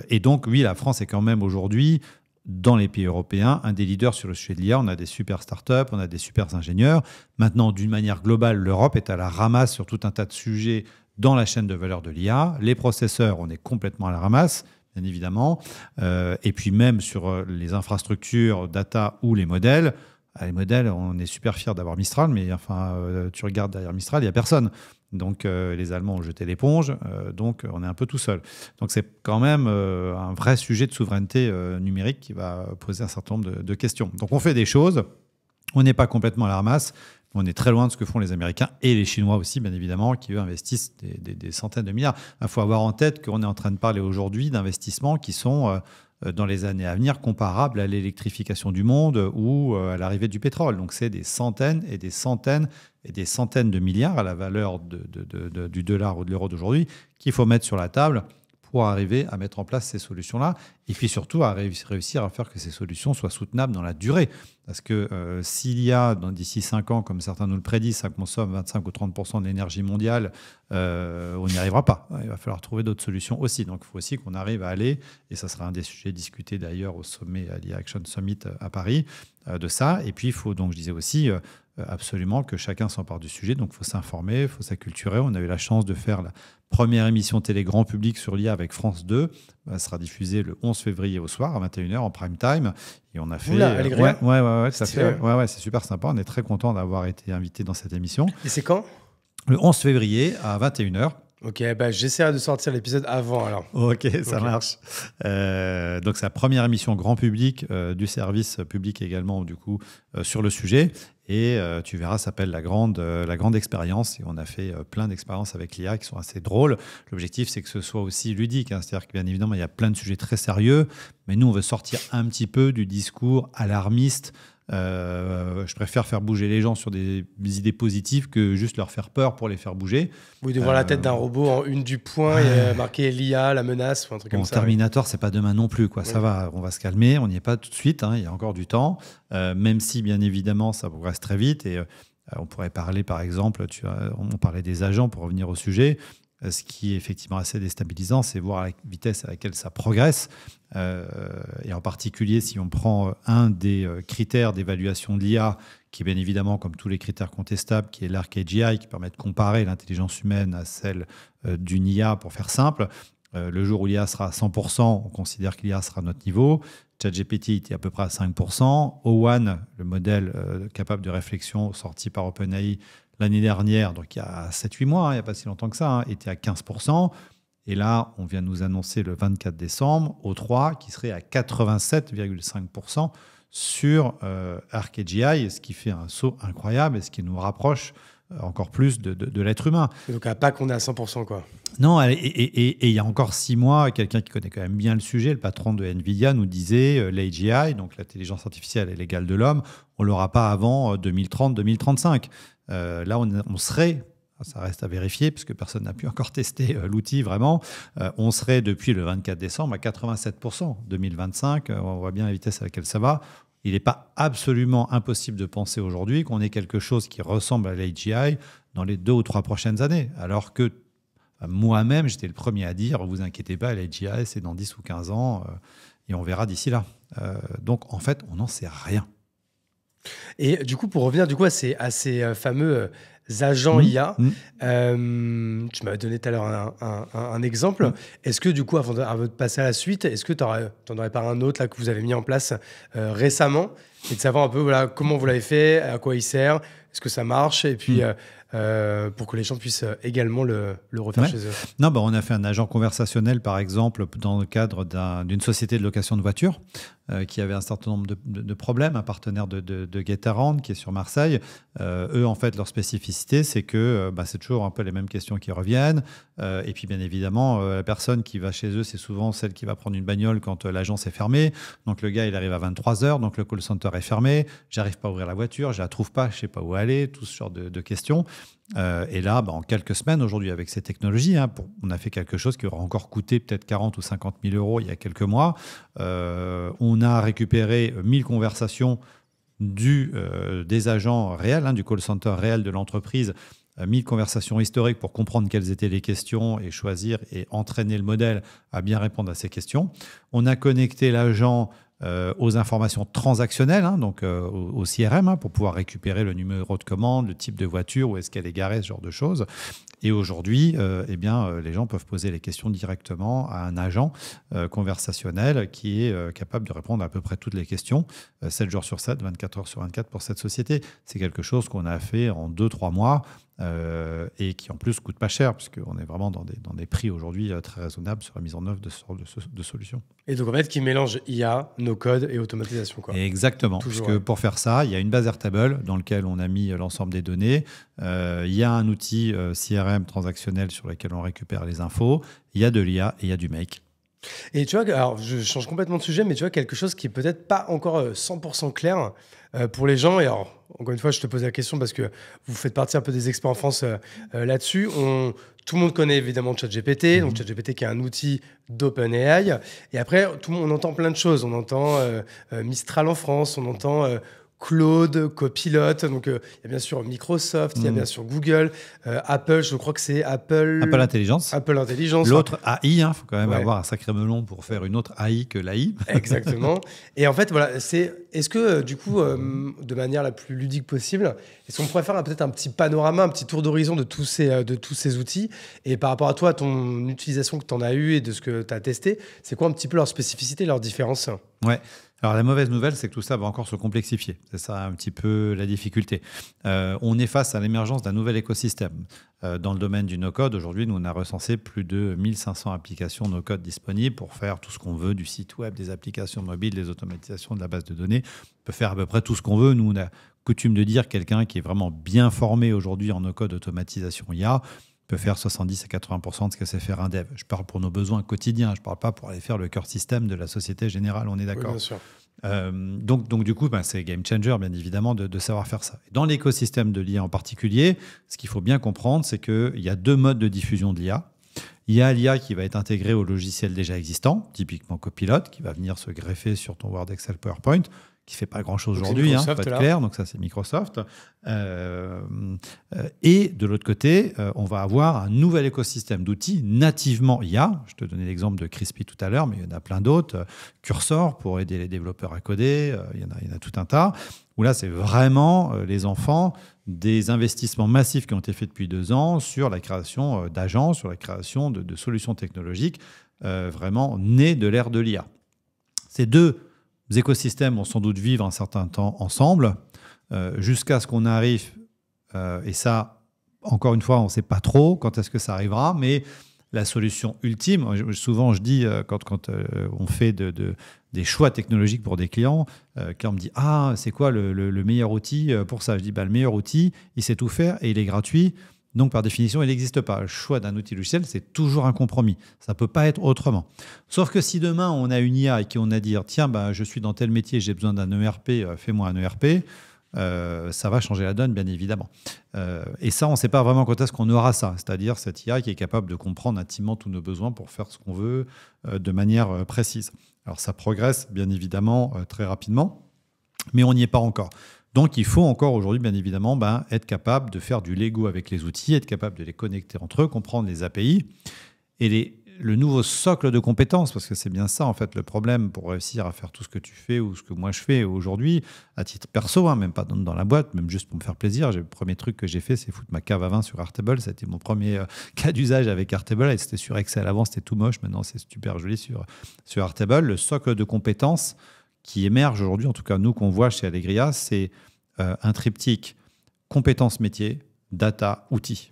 Et donc, oui, la France est quand même aujourd'hui, dans les pays européens, un des leaders sur le sujet de l'IA. On a des super startups, on a des super ingénieurs. Maintenant, d'une manière globale, l'Europe est à la ramasse sur tout un tas de sujets dans la chaîne de valeur de l'IA. Les processeurs, on est complètement à la ramasse, bien évidemment. Et puis même sur les infrastructures, data ou les modèles. Les modèles, on est super fiers d'avoir Mistral, mais tu regardes derrière Mistral, il n'y a personne. Donc les Allemands ont jeté l'éponge, donc on est un peu tout seul. Donc c'est quand même un vrai sujet de souveraineté numérique qui va poser un certain nombre de questions. Donc on fait des choses, on n'est pas complètement à la ramasse, on est très loin de ce que font les Américains et les Chinois aussi, bien évidemment, qui eux investissent des centaines de milliards. Il faut avoir en tête qu'on est en train de parler aujourd'hui d'investissements qui sont dans les années à venir comparables à l'électrification du monde ou à l'arrivée du pétrole. Donc c'est des centaines et des centaines et des centaines de milliards à la valeur du dollar ou de l'euro d'aujourd'hui qu'il faut mettre sur la table pour arriver à mettre en place ces solutions-là et puis surtout à réussir à faire que ces solutions soient soutenables dans la durée. Parce que s'il y a, d'ici 5 ans, comme certains nous le prédisent, ça consomme 25 ou 30% de l'énergie mondiale, on n'y arrivera pas. Il va falloir trouver d'autres solutions aussi. Donc il faut aussi qu'on arrive à aller, et ça sera un des sujets discutés d'ailleurs au sommet à l'IA Action Summit à Paris, de ça. Et puis il faut, donc je disais aussi, absolument que chacun s'empare du sujet. Donc il faut s'informer, il faut s'acculturer. On a eu la chance de faire la première émission télé grand public sur l'IA avec France 2. Elle sera diffusée le 11 février au soir à 21h en prime time. Et on a fait... Ouais, ça fait. Ouais, c'est super sympa. On est très content d'avoir été invité dans cette émission. Et c'est quand? Le 11 février à 21h. Ok, j'essaierai de sortir l'épisode avant alors. Ok, ça marche. Donc c'est la première émission grand public du service public également du coup sur le sujet. Et tu verras, ça s'appelle la grande expérience. Et on a fait plein d'expériences avec l'IA qui sont assez drôles. L'objectif, c'est que ce soit aussi ludique. C'est-à-dire que bien évidemment, il y a plein de sujets très sérieux. Mais nous, on veut sortir un petit peu du discours alarmiste. Je préfère faire bouger les gens sur des idées positives que juste leur faire peur pour les faire bouger. Oui, de voir la tête d'un robot en une du point et marquer l'IA, la menace ou un truc comme ça. Terminator, c'est pas demain non plus, quoi. Ça va, on va se calmer, on n'y est pas tout de suite, il y a encore du temps, même si bien évidemment ça progresse très vite. Et on pourrait parler par exemple, on parlait des agents pour revenir au sujet. Ce qui est effectivement assez déstabilisant, c'est voir la vitesse à laquelle ça progresse. Et en particulier, si on prend un des critères d'évaluation de l'IA, qui est bien évidemment, comme tous les critères contestables, qui est l'ARC-AGI, qui permet de comparer l'intelligence humaine à celle d'une IA, pour faire simple. Le jour où l'IA sera à 100%, on considère que l'IA sera à notre niveau. ChatGPT était à peu près à 5%. O1, le modèle capable de réflexion sorti par OpenAI, l'année dernière, donc il y a 7-8 mois, il n'y a pas si longtemps que ça, était à 15%. Et là, on vient de nous annoncer le 24 décembre, O3, qui serait à 87,5% sur ARC-AGI, ce qui fait un saut incroyable et ce qui nous rapproche encore plus de l'être humain. Et donc, pas qu'on est à 100%, quoi. Non, et il y a encore 6 mois, quelqu'un qui connaît quand même bien le sujet, le patron de NVIDIA, nous disait l'AGI, donc l'intelligence artificielle est l'égale de l'homme, on ne l'aura pas avant 2030-2035. Là, on serait, ça reste à vérifier, puisque personne n'a pu encore tester l'outil vraiment, on serait depuis le 24 décembre à 87%. 2025, on voit bien la vitesse à laquelle ça va. Il n'est pas absolument impossible de penser aujourd'hui qu'on ait quelque chose qui ressemble à l'AGI dans les 2 ou 3 prochaines années, alors que moi-même, j'étais le premier à dire, vous inquiétez pas, l'AGI, c'est dans 10 ou 15 ans, et on verra d'ici là. Donc, en fait, on n'en sait rien. Et du coup, pour revenir à ces fameux agents IA, tu m'avais donné tout à l'heure un exemple. Est-ce que du coup, avant de passer à la suite, est-ce que tu n'en aurais pas un autre là, que vous avez mis en place récemment, et de savoir un peu comment vous l'avez fait, à quoi il sert, est-ce que ça marche, et puis pour que les gens puissent également le refaire chez eux. Non, on a fait un agent conversationnel, par exemple, dans le cadre d'une société de location de voitures qui avait un certain nombre de problèmes, un partenaire de Getaround qui est sur Marseille. Eux, en fait, leur spécificité, c'est que c'est toujours un peu les mêmes questions qui reviennent. Et puis, bien évidemment, la personne qui va chez eux, c'est souvent celle qui va prendre une bagnole quand l'agence est fermée. Donc, le gars, il arrive à 23h, donc le call center est fermé. J'arrive pas à ouvrir la voiture, je la trouve pas, je sais pas où aller, tout ce genre de questions. Et là, en quelques semaines, aujourd'hui, avec ces technologies, on a fait quelque chose qui aura encore coûté peut-être 40 ou 50 000 euros il y a quelques mois. On a récupéré 1000 conversations des agents réels, du call center réel de l'entreprise, 1000 conversations historiques pour comprendre quelles étaient les questions et choisir et entraîner le modèle à bien répondre à ces questions. On a connecté l'agent aux informations transactionnelles, donc au CRM, pour pouvoir récupérer le numéro de commande, le type de voiture, où est-ce qu'elle est garée, ce genre de choses. Et aujourd'hui, les gens peuvent poser les questions directement à un agent conversationnel qui est capable de répondre à peu près toutes les questions, 7 jours sur 7, 24 heures sur 24 pour cette société. C'est quelque chose qu'on a fait en 2-3 mois et qui en plus coûte pas cher, puisqu'on est vraiment dans des prix aujourd'hui très raisonnables sur la mise en œuvre de ce genre de solutions. Et donc en fait, qui mélange IA, no-code et automatisation, quoi. Exactement, puisque pour faire ça, il y a une base Airtable dans laquelle on a mis l'ensemble des données. Il y a un outil CRM transactionnel sur lequel on récupère les infos. Il y a de l'IA et il y a du make. Et tu vois, alors je change complètement de sujet, mais tu vois, quelque chose qui est peut-être pas encore 100% clair pour les gens. Et alors, encore une fois, je te pose la question parce que vous faites partie un peu des experts en France là-dessus. Tout le monde connaît évidemment ChatGPT, donc ChatGPT qui est un outil d'OpenAI. Et après, on entend plein de choses. On entend Mistral en France, on entend Claude, Copilot. Donc, il y a bien sûr Microsoft, il y a bien sûr Google, Apple, je crois que c'est Apple Intelligence. Apple Intelligence. L'autre AI, il faut quand même avoir un sacré melon pour faire une autre AI que l'AI. Exactement. Et en fait, voilà, est-ce que du coup, de manière la plus ludique possible, est-ce qu'on pourrait faire peut-être un petit panorama, un petit tour d'horizon de tous ces outils, et par rapport à toi, ton utilisation que tu en as eue et de ce que tu as testé, c'est quoi un petit peu leur spécificité, leur différence ? Ouais. Alors la mauvaise nouvelle, c'est que tout ça va encore se complexifier. C'est ça un petit peu la difficulté. On est face à l'émergence d'un nouvel écosystème. Dans le domaine du no-code, aujourd'hui, nous, on a recensé plus de 1500 applications no-code disponibles pour faire tout ce qu'on veut, du site web, des applications mobiles, des automatisations de la base de données. On peut faire à peu près tout ce qu'on veut. Nous, on a coutume de dire quelqu'un qui est vraiment bien formé aujourd'hui en no-code automatisation IA peut faire 70 à 80% de ce que c'est faire un dev. Je parle pour nos besoins quotidiens, je ne parle pas pour aller faire le cœur système de la Société Générale, on est d'accord. Oui, bien sûr. Donc du coup, c'est game changer, bien évidemment, de savoir faire ça. Dans l'écosystème de l'IA en particulier, ce qu'il faut bien comprendre, c'est qu'il y a 2 modes de diffusion de l'IA. Il y a l'IA qui va être intégrée au logiciel déjà existant, typiquement Copilot, qui va venir se greffer sur ton Word, Excel, PowerPoint, qui ne fait pas grand-chose aujourd'hui, pour être clair. Donc ça, c'est Microsoft. Et de l'autre côté, on va avoir un nouvel écosystème d'outils nativement IA. Je te donnais l'exemple de Crispy tout à l'heure, mais il y en a plein d'autres. Cursor pour aider les développeurs à coder. Il y en a tout un tas. Où là, c'est vraiment les enfants des investissements massifs qui ont été faits depuis 2 ans sur la création d'agences, sur la création de solutions technologiques vraiment nées de l'ère de l'IA. Ces 2 écosystèmes vont sans doute vivre un certain temps ensemble, jusqu'à ce qu'on arrive, et ça, encore une fois, on ne sait pas trop quand est-ce que ça arrivera, mais la solution ultime. Souvent, je dis, quand on fait des choix technologiques pour des clients, quand on me dit « Ah, c'est quoi le meilleur outil pour ça ?» Je dis « Le meilleur outil, il sait tout faire et il est gratuit. Donc, par définition, il n'existe pas. Le choix d'un outil logiciel, c'est toujours un compromis. Ça ne peut pas être autrement. Sauf que si demain, on a une IA et qu'on a dit « Tiens, je suis dans tel métier, j'ai besoin d'un ERP, fais-moi un ERP », ça va changer la donne, bien évidemment. Et ça, on ne sait pas vraiment quand est-ce qu'on aura ça. C'est-à-dire cette IA qui est capable de comprendre intimement tous nos besoins pour faire ce qu'on veut de manière précise. Alors, ça progresse, bien évidemment, très rapidement, mais on n'y est pas encore. Donc, il faut encore aujourd'hui, bien évidemment, être capable de faire du Lego avec les outils, être capable de les connecter entre eux, comprendre les API et le nouveau socle de compétences, parce que c'est bien ça, en fait, le problème pour réussir à faire tout ce que tu fais ou ce que moi je fais aujourd'hui, à titre perso, même pas dans la boîte, même juste pour me faire plaisir. Le premier truc que j'ai fait, c'est foutre ma cave à vin sur Airtable. C'était mon premier cas d'usage avec Airtable. Et c'était sur Excel. Avant, c'était tout moche. Maintenant, c'est super joli sur Airtable. Le socle de compétences qui émerge aujourd'hui, en tout cas nous qu'on voit chez Allegria, c'est un triptyque compétences métiers, data, outils.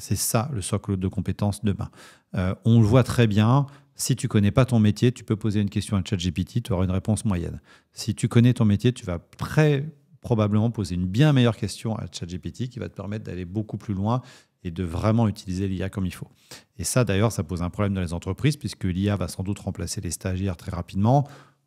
C'est ça le socle de compétences demain. On le voit très bien. Si tu ne connais pas ton métier, tu peux poser une question à ChatGPT, tu auras une réponse moyenne. Si tu connais ton métier, tu vas très probablement poser une bien meilleure question à ChatGPT qui va te permettre d'aller beaucoup plus loin et de vraiment utiliser l'IA comme il faut. Et ça, d'ailleurs, ça pose un problème dans les entreprises puisque l'IA va sans doute remplacer les stagiaires très rapidement.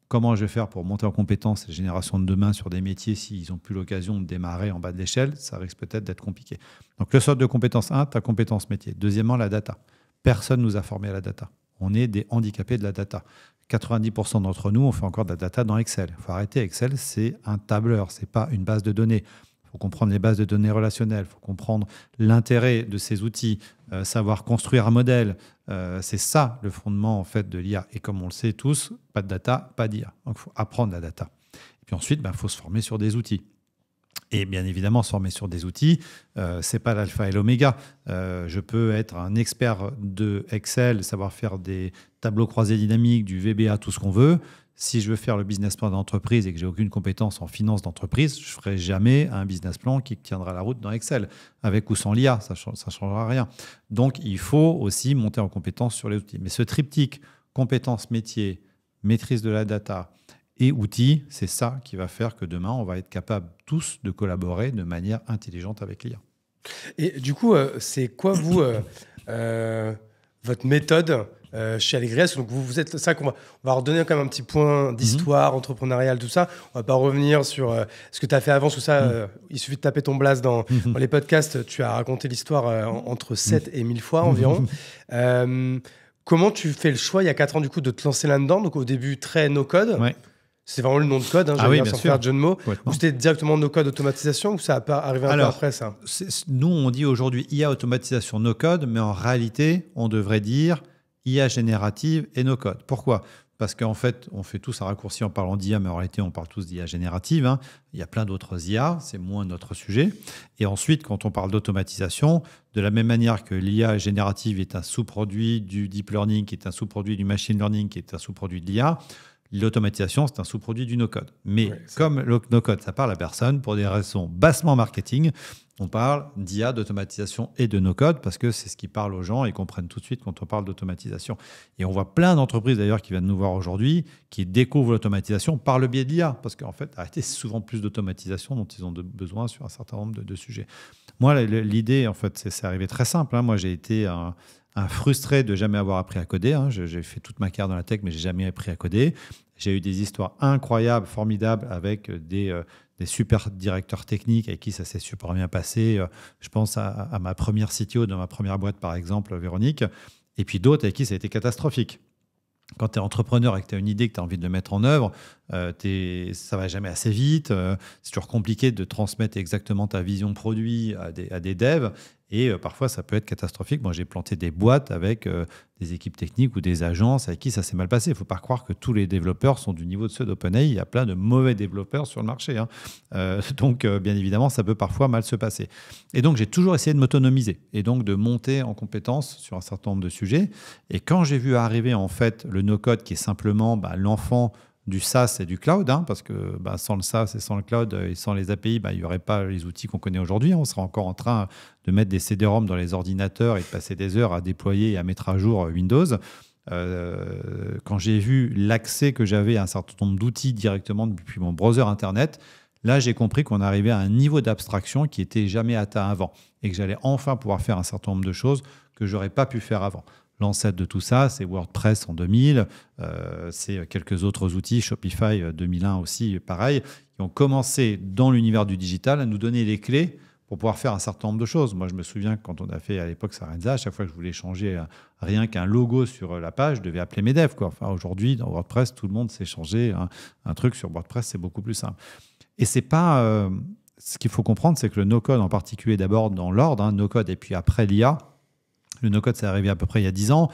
Comment je vais faire pour monter en compétences les générations de demain sur des métiers s'ils n'ont plus l'occasion de démarrer en bas de l'échelle? Ça risque peut-être d'être compliqué. Donc, le socle de compétence 1, ta compétence métier. Deuxièmement, la data. Personne ne nous a formés à la data. On est des handicapés de la data. 90% d'entre nous, on fait encore de la data dans Excel. Il faut arrêter. Excel, c'est un tableur, ce n'est pas une base de données. Il faut comprendre les bases de données relationnelles, il faut comprendre l'intérêt de ces outils, savoir construire un modèle. C'est ça le fondement en fait de l'IA. Et comme on le sait tous, pas de data, pas d'IA. Donc il faut apprendre la data. Et puis ensuite, il faut se former sur des outils. Et bien évidemment, se former sur des outils, ce n'est pas l'alpha et l'oméga. Je peux être un expert de Excel, savoir faire des tableaux croisés dynamiques, du VBA, tout ce qu'on veut. Si je veux faire le business plan d'entreprise et que j'ai aucune compétence en finance d'entreprise, je ne ferai jamais un business plan qui tiendra la route dans Excel. Avec ou sans l'IA, ça ne changera rien. Donc, il faut aussi monter en compétence sur les outils. Mais ce triptyque, compétences métier, maîtrise de la data et outils, c'est ça qui va faire que demain, on va être capable tous de collaborer de manière intelligente avec l'IA. Et du coup, c'est quoi, vous, votre méthode chez Allegria? Donc, vous êtes ça qu'on on va redonner quand même un petit point d'histoire entrepreneuriale, tout ça. On va pas revenir sur ce que tu as fait avant, tout ça. Il suffit de taper ton blast dans les podcasts. Tu as raconté l'histoire entre 7 et 1000 fois environ. Comment tu fais le choix, il y a 4 ans, du coup, de te lancer là-dedans? Donc, au début, très no-code. Ouais. C'est vraiment le nom de code, hein, oui, sans faire John Moe. Ou c'était directement no-code automatisation ou ça a arrivé un peu après ça? Nous, on dit aujourd'hui IA automatisation no-code, mais en réalité, on devrait dire IA générative et no-code. Pourquoi? Parce qu'en fait, on fait tous un raccourci en parlant d'IA, mais en réalité, on parle tous d'IA générative. Hein. Il y a plein d'autres IA, c'est moins notre sujet. Et ensuite, quand on parle d'automatisation, de la même manière que l'IA générative est un sous-produit du deep learning, qui est un sous-produit du machine learning, qui est un sous-produit de l'IA, l'automatisation, c'est un sous-produit du no-code. Mais comme le no-code, ça parle à personne, pour des raisons bassement marketing, on parle d'IA, d'automatisation et de no-code parce que c'est ce qui parle aux gens et comprennent tout de suite quand on parle d'automatisation. Et on voit plein d'entreprises d'ailleurs qui viennent nous voir aujourd'hui qui découvrent l'automatisation par le biais de l'IA parce qu'en fait, c'est souvent plus d'automatisation dont ils ont besoin sur un certain nombre de sujets. Moi, l'idée, en fait, c'est arrivé très simple. Hein. Moi, j'ai été un frustré de jamais avoir appris à coder. Hein. J'ai fait toute ma carrière dans la tech, mais j'ai jamais appris à coder. J'ai eu des histoires incroyables, formidables, avec des super directeurs techniques avec qui ça s'est super bien passé. Je pense à ma première CTO dans ma première boîte, par exemple, Véronique. Et puis d'autres avec qui ça a été catastrophique. Quand tu es entrepreneur et que tu as une idée que tu as envie de le mettre en œuvre, ça ne va jamais assez vite. C'est toujours compliqué de transmettre exactement ta vision produit à des devs. Et parfois, ça peut être catastrophique. Moi, j'ai planté des boîtes avec des équipes techniques ou des agences avec qui ça s'est mal passé. Il ne faut pas croire que tous les développeurs sont du niveau de ceux d'OpenAI. Il y a plein de mauvais développeurs sur le marché. Hein. Donc, bien évidemment, ça peut parfois mal se passer. Et donc, j'ai toujours essayé de m'autonomiser et donc de monter en compétences sur un certain nombre de sujets. Et quand j'ai vu arriver, en fait, le no-code qui est simplement l'enfant du SaaS et du cloud, hein, parce que sans le SaaS et sans le cloud et sans les API, il n'y aurait pas les outils qu'on connaît aujourd'hui. On serait encore en train de mettre des CD-ROM dans les ordinateurs et de passer des heures à déployer et à mettre à jour Windows. Quand j'ai vu l'accès que j'avais à un certain nombre d'outils directement depuis mon browser Internet, là, j'ai compris qu'on arrivait à un niveau d'abstraction qui n'était jamais atteint avant et que j'allais enfin pouvoir faire un certain nombre de choses que je n'aurais pas pu faire avant. L'ancêtre de tout ça, c'est WordPress en 2000, c'est quelques autres outils, Shopify 2001 aussi, pareil, qui ont commencé dans l'univers du digital à nous donner les clés pour pouvoir faire un certain nombre de choses. Moi, je me souviens que quand on a fait à l'époque Sarenza, à chaque fois que je voulais changer rien qu'un logo sur la page, je devais appeler mes devs, quoi. Enfin, aujourd'hui, dans WordPress, tout le monde sait changer un truc sur WordPress, c'est beaucoup plus simple. Et c'est pas... ce qu'il faut comprendre, c'est que le no-code en particulier, d'abord dans l'ordre, hein, no-code et puis après l'IA. Le no-code, c'est arrivé à peu près il y a 10 ans.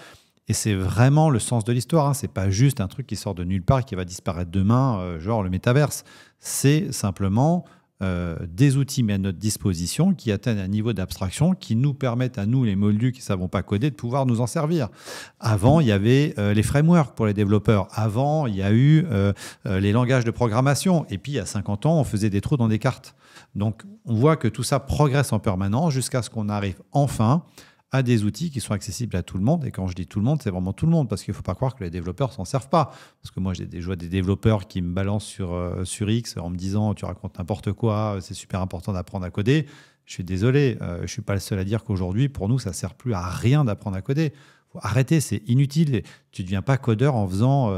Et c'est vraiment le sens de l'histoire. Hein. Ce n'est pas juste un truc qui sort de nulle part, qui va disparaître demain, genre le métaverse. C'est simplement des outils mis à notre disposition qui atteignent un niveau d'abstraction qui nous permettent à nous, les moldus qui ne savons pas coder, de pouvoir nous en servir. Avant, il y avait les frameworks pour les développeurs. Avant, il y a eu les langages de programmation. Et puis, il y a 50 ans, on faisait des trous dans des cartes. Donc, on voit que tout ça progresse en permanence jusqu'à ce qu'on arrive enfin à des outils qui sont accessibles à tout le monde. Et quand je dis tout le monde, c'est vraiment tout le monde, parce qu'il ne faut pas croire que les développeurs ne s'en servent pas. Parce que moi, je vois des développeurs qui me balancent sur X en me disant « tu racontes n'importe quoi, c'est super important d'apprendre à coder ». Je suis désolé, je ne suis pas le seul à dire qu'aujourd'hui, pour nous, ça ne sert plus à rien d'apprendre à coder. Faut arrêter, c'est inutile. Tu ne deviens pas codeur en faisant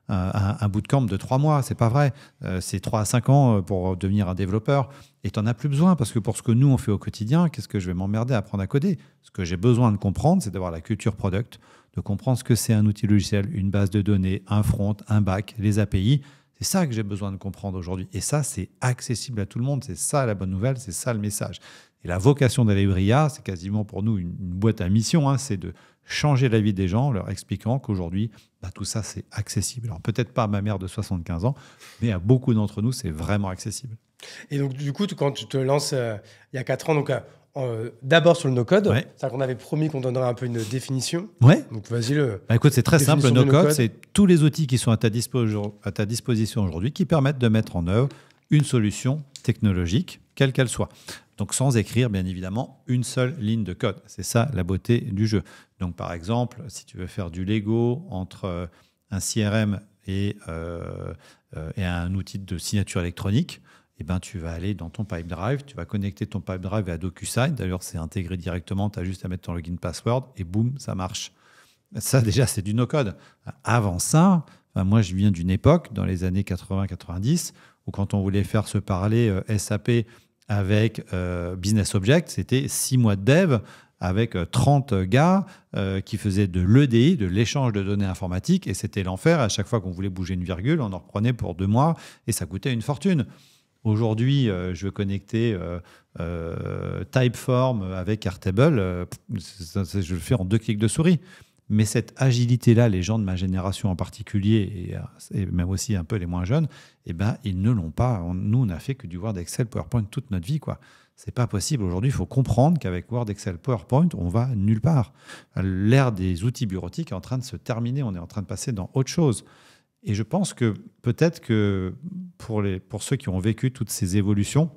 un bootcamp de 3 mois. C'est pas vrai. C'est 3 à 5 ans pour devenir un développeur. Et tu n'en as plus besoin parce que pour ce que nous, on fait au quotidien, qu'est-ce que je vais m'emmerder à apprendre à coder? Ce que j'ai besoin de comprendre, c'est d'avoir la culture product, de comprendre ce que c'est un outil logiciel, une base de données, un front, un back, les API. C'est ça que j'ai besoin de comprendre aujourd'hui. Et ça, c'est accessible à tout le monde. C'est ça la bonne nouvelle, c'est ça le message. Et la vocation d'Alebria, c'est quasiment pour nous une boîte à mission, hein, c'est de changer la vie des gens, leur expliquant qu'aujourd'hui, tout ça, c'est accessible. Alors peut-être pas à ma mère de 75 ans, mais à beaucoup d'entre nous, c'est vraiment accessible. Et donc, du coup, quand tu te lances il y a 4 ans, donc d'abord sur le no-code, ouais. C'est-à-dire qu'on avait promis qu'on donnerait un peu une définition. Ouais. Donc, vas-y. Écoute, c'est très simple. Le no-code, c'est tous les outils qui sont à ta disposition aujourd'hui qui permettent de mettre en œuvre une solution technologique, quelle qu'elle soit. Donc, sans écrire, bien évidemment, une seule ligne de code. C'est ça, la beauté du jeu. Donc, par exemple, si tu veux faire du Lego entre un CRM et un outil de signature électronique, tu vas aller dans ton Pipedrive, tu vas connecter ton Pipedrive à DocuSign. D'ailleurs, c'est intégré directement, tu as juste à mettre ton login password et boum, ça marche. Ça, déjà, c'est du no-code. Avant ça, moi, je viens d'une époque, dans les années 80-90, où quand on voulait faire se parler SAP avec Business Object, c'était 6 mois de dev avec 30 gars qui faisaient de l'EDI, de l'échange de données informatiques, et c'était l'enfer. À chaque fois qu'on voulait bouger une virgule, on en reprenait pour 2 mois, et ça coûtait une fortune. Aujourd'hui, je veux connecter Typeform avec Airtable, je le fais en 2 clics de souris. Mais cette agilité-là, les gens de ma génération en particulier, et même aussi un peu les moins jeunes, ils ne l'ont pas. Nous, on n'a fait que du Word, Excel, PowerPoint toute notre vie, quoi. C'est pas possible. Aujourd'hui, il faut comprendre qu'avec Word, Excel, PowerPoint, on va nulle part. L'ère des outils bureautiques est en train de se terminer. On est en train de passer dans autre chose. Et je pense que peut-être que pour ceux qui ont vécu toutes ces évolutions,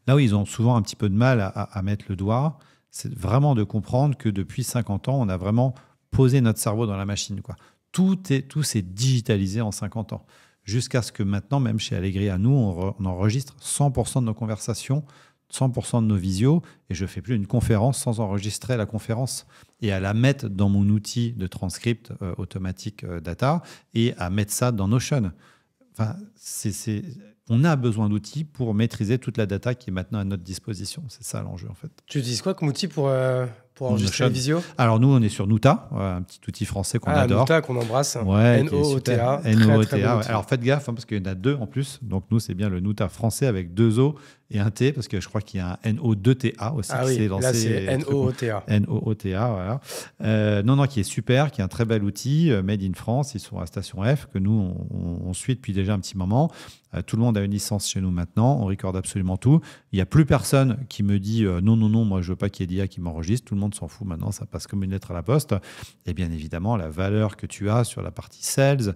là où ils ont souvent un petit peu de mal à mettre le doigt, c'est vraiment de comprendre que depuis 50 ans, on a vraiment posé notre cerveau dans la machine, quoi. Tout s'est digitalisé en 50 ans. Jusqu'à ce que maintenant, même chez Allegria, nous, on enregistre 100% de nos conversations, 100% de nos visios, et je ne fais plus une conférence sans enregistrer la conférence et à la mettre dans mon outil de transcript automatique data et à mettre ça dans Notion. Enfin, on a besoin d'outils pour maîtriser toute la data qui est maintenant à notre disposition. C'est ça l'enjeu, en fait. Tu utilises quoi comme outil pour enregistrer la visio? Alors, nous, on est sur Nuta, un petit outil français qu'on adore. Nuta, qu'on embrasse. Ouais, N-O-O-T-A. N-O-O-T-A. Alors, faites gaffe, parce qu'il y en a 2 en plus. Donc, nous, c'est bien le Nuta français avec 2 O et un T, parce que je crois qu'il y a un N-O-2-T-A aussi qui s'est lancé. Là, c'est N-O-O-T-A. N-O-O-T-A, voilà. Non, qui est super, qui est un très bel outil, made in France. Ils sont à Station F, que nous, on suit depuis déjà un petit moment. Tout le monde monde a une licence chez nous maintenant, on recorde absolument tout. Il n'y a plus personne qui me dit non, moi je veux pas qu'il y ait d'IA qui m'enregistre. Tout le monde s'en fout maintenant, ça passe comme une lettre à la poste. Et bien évidemment, la valeur que tu as sur la partie sales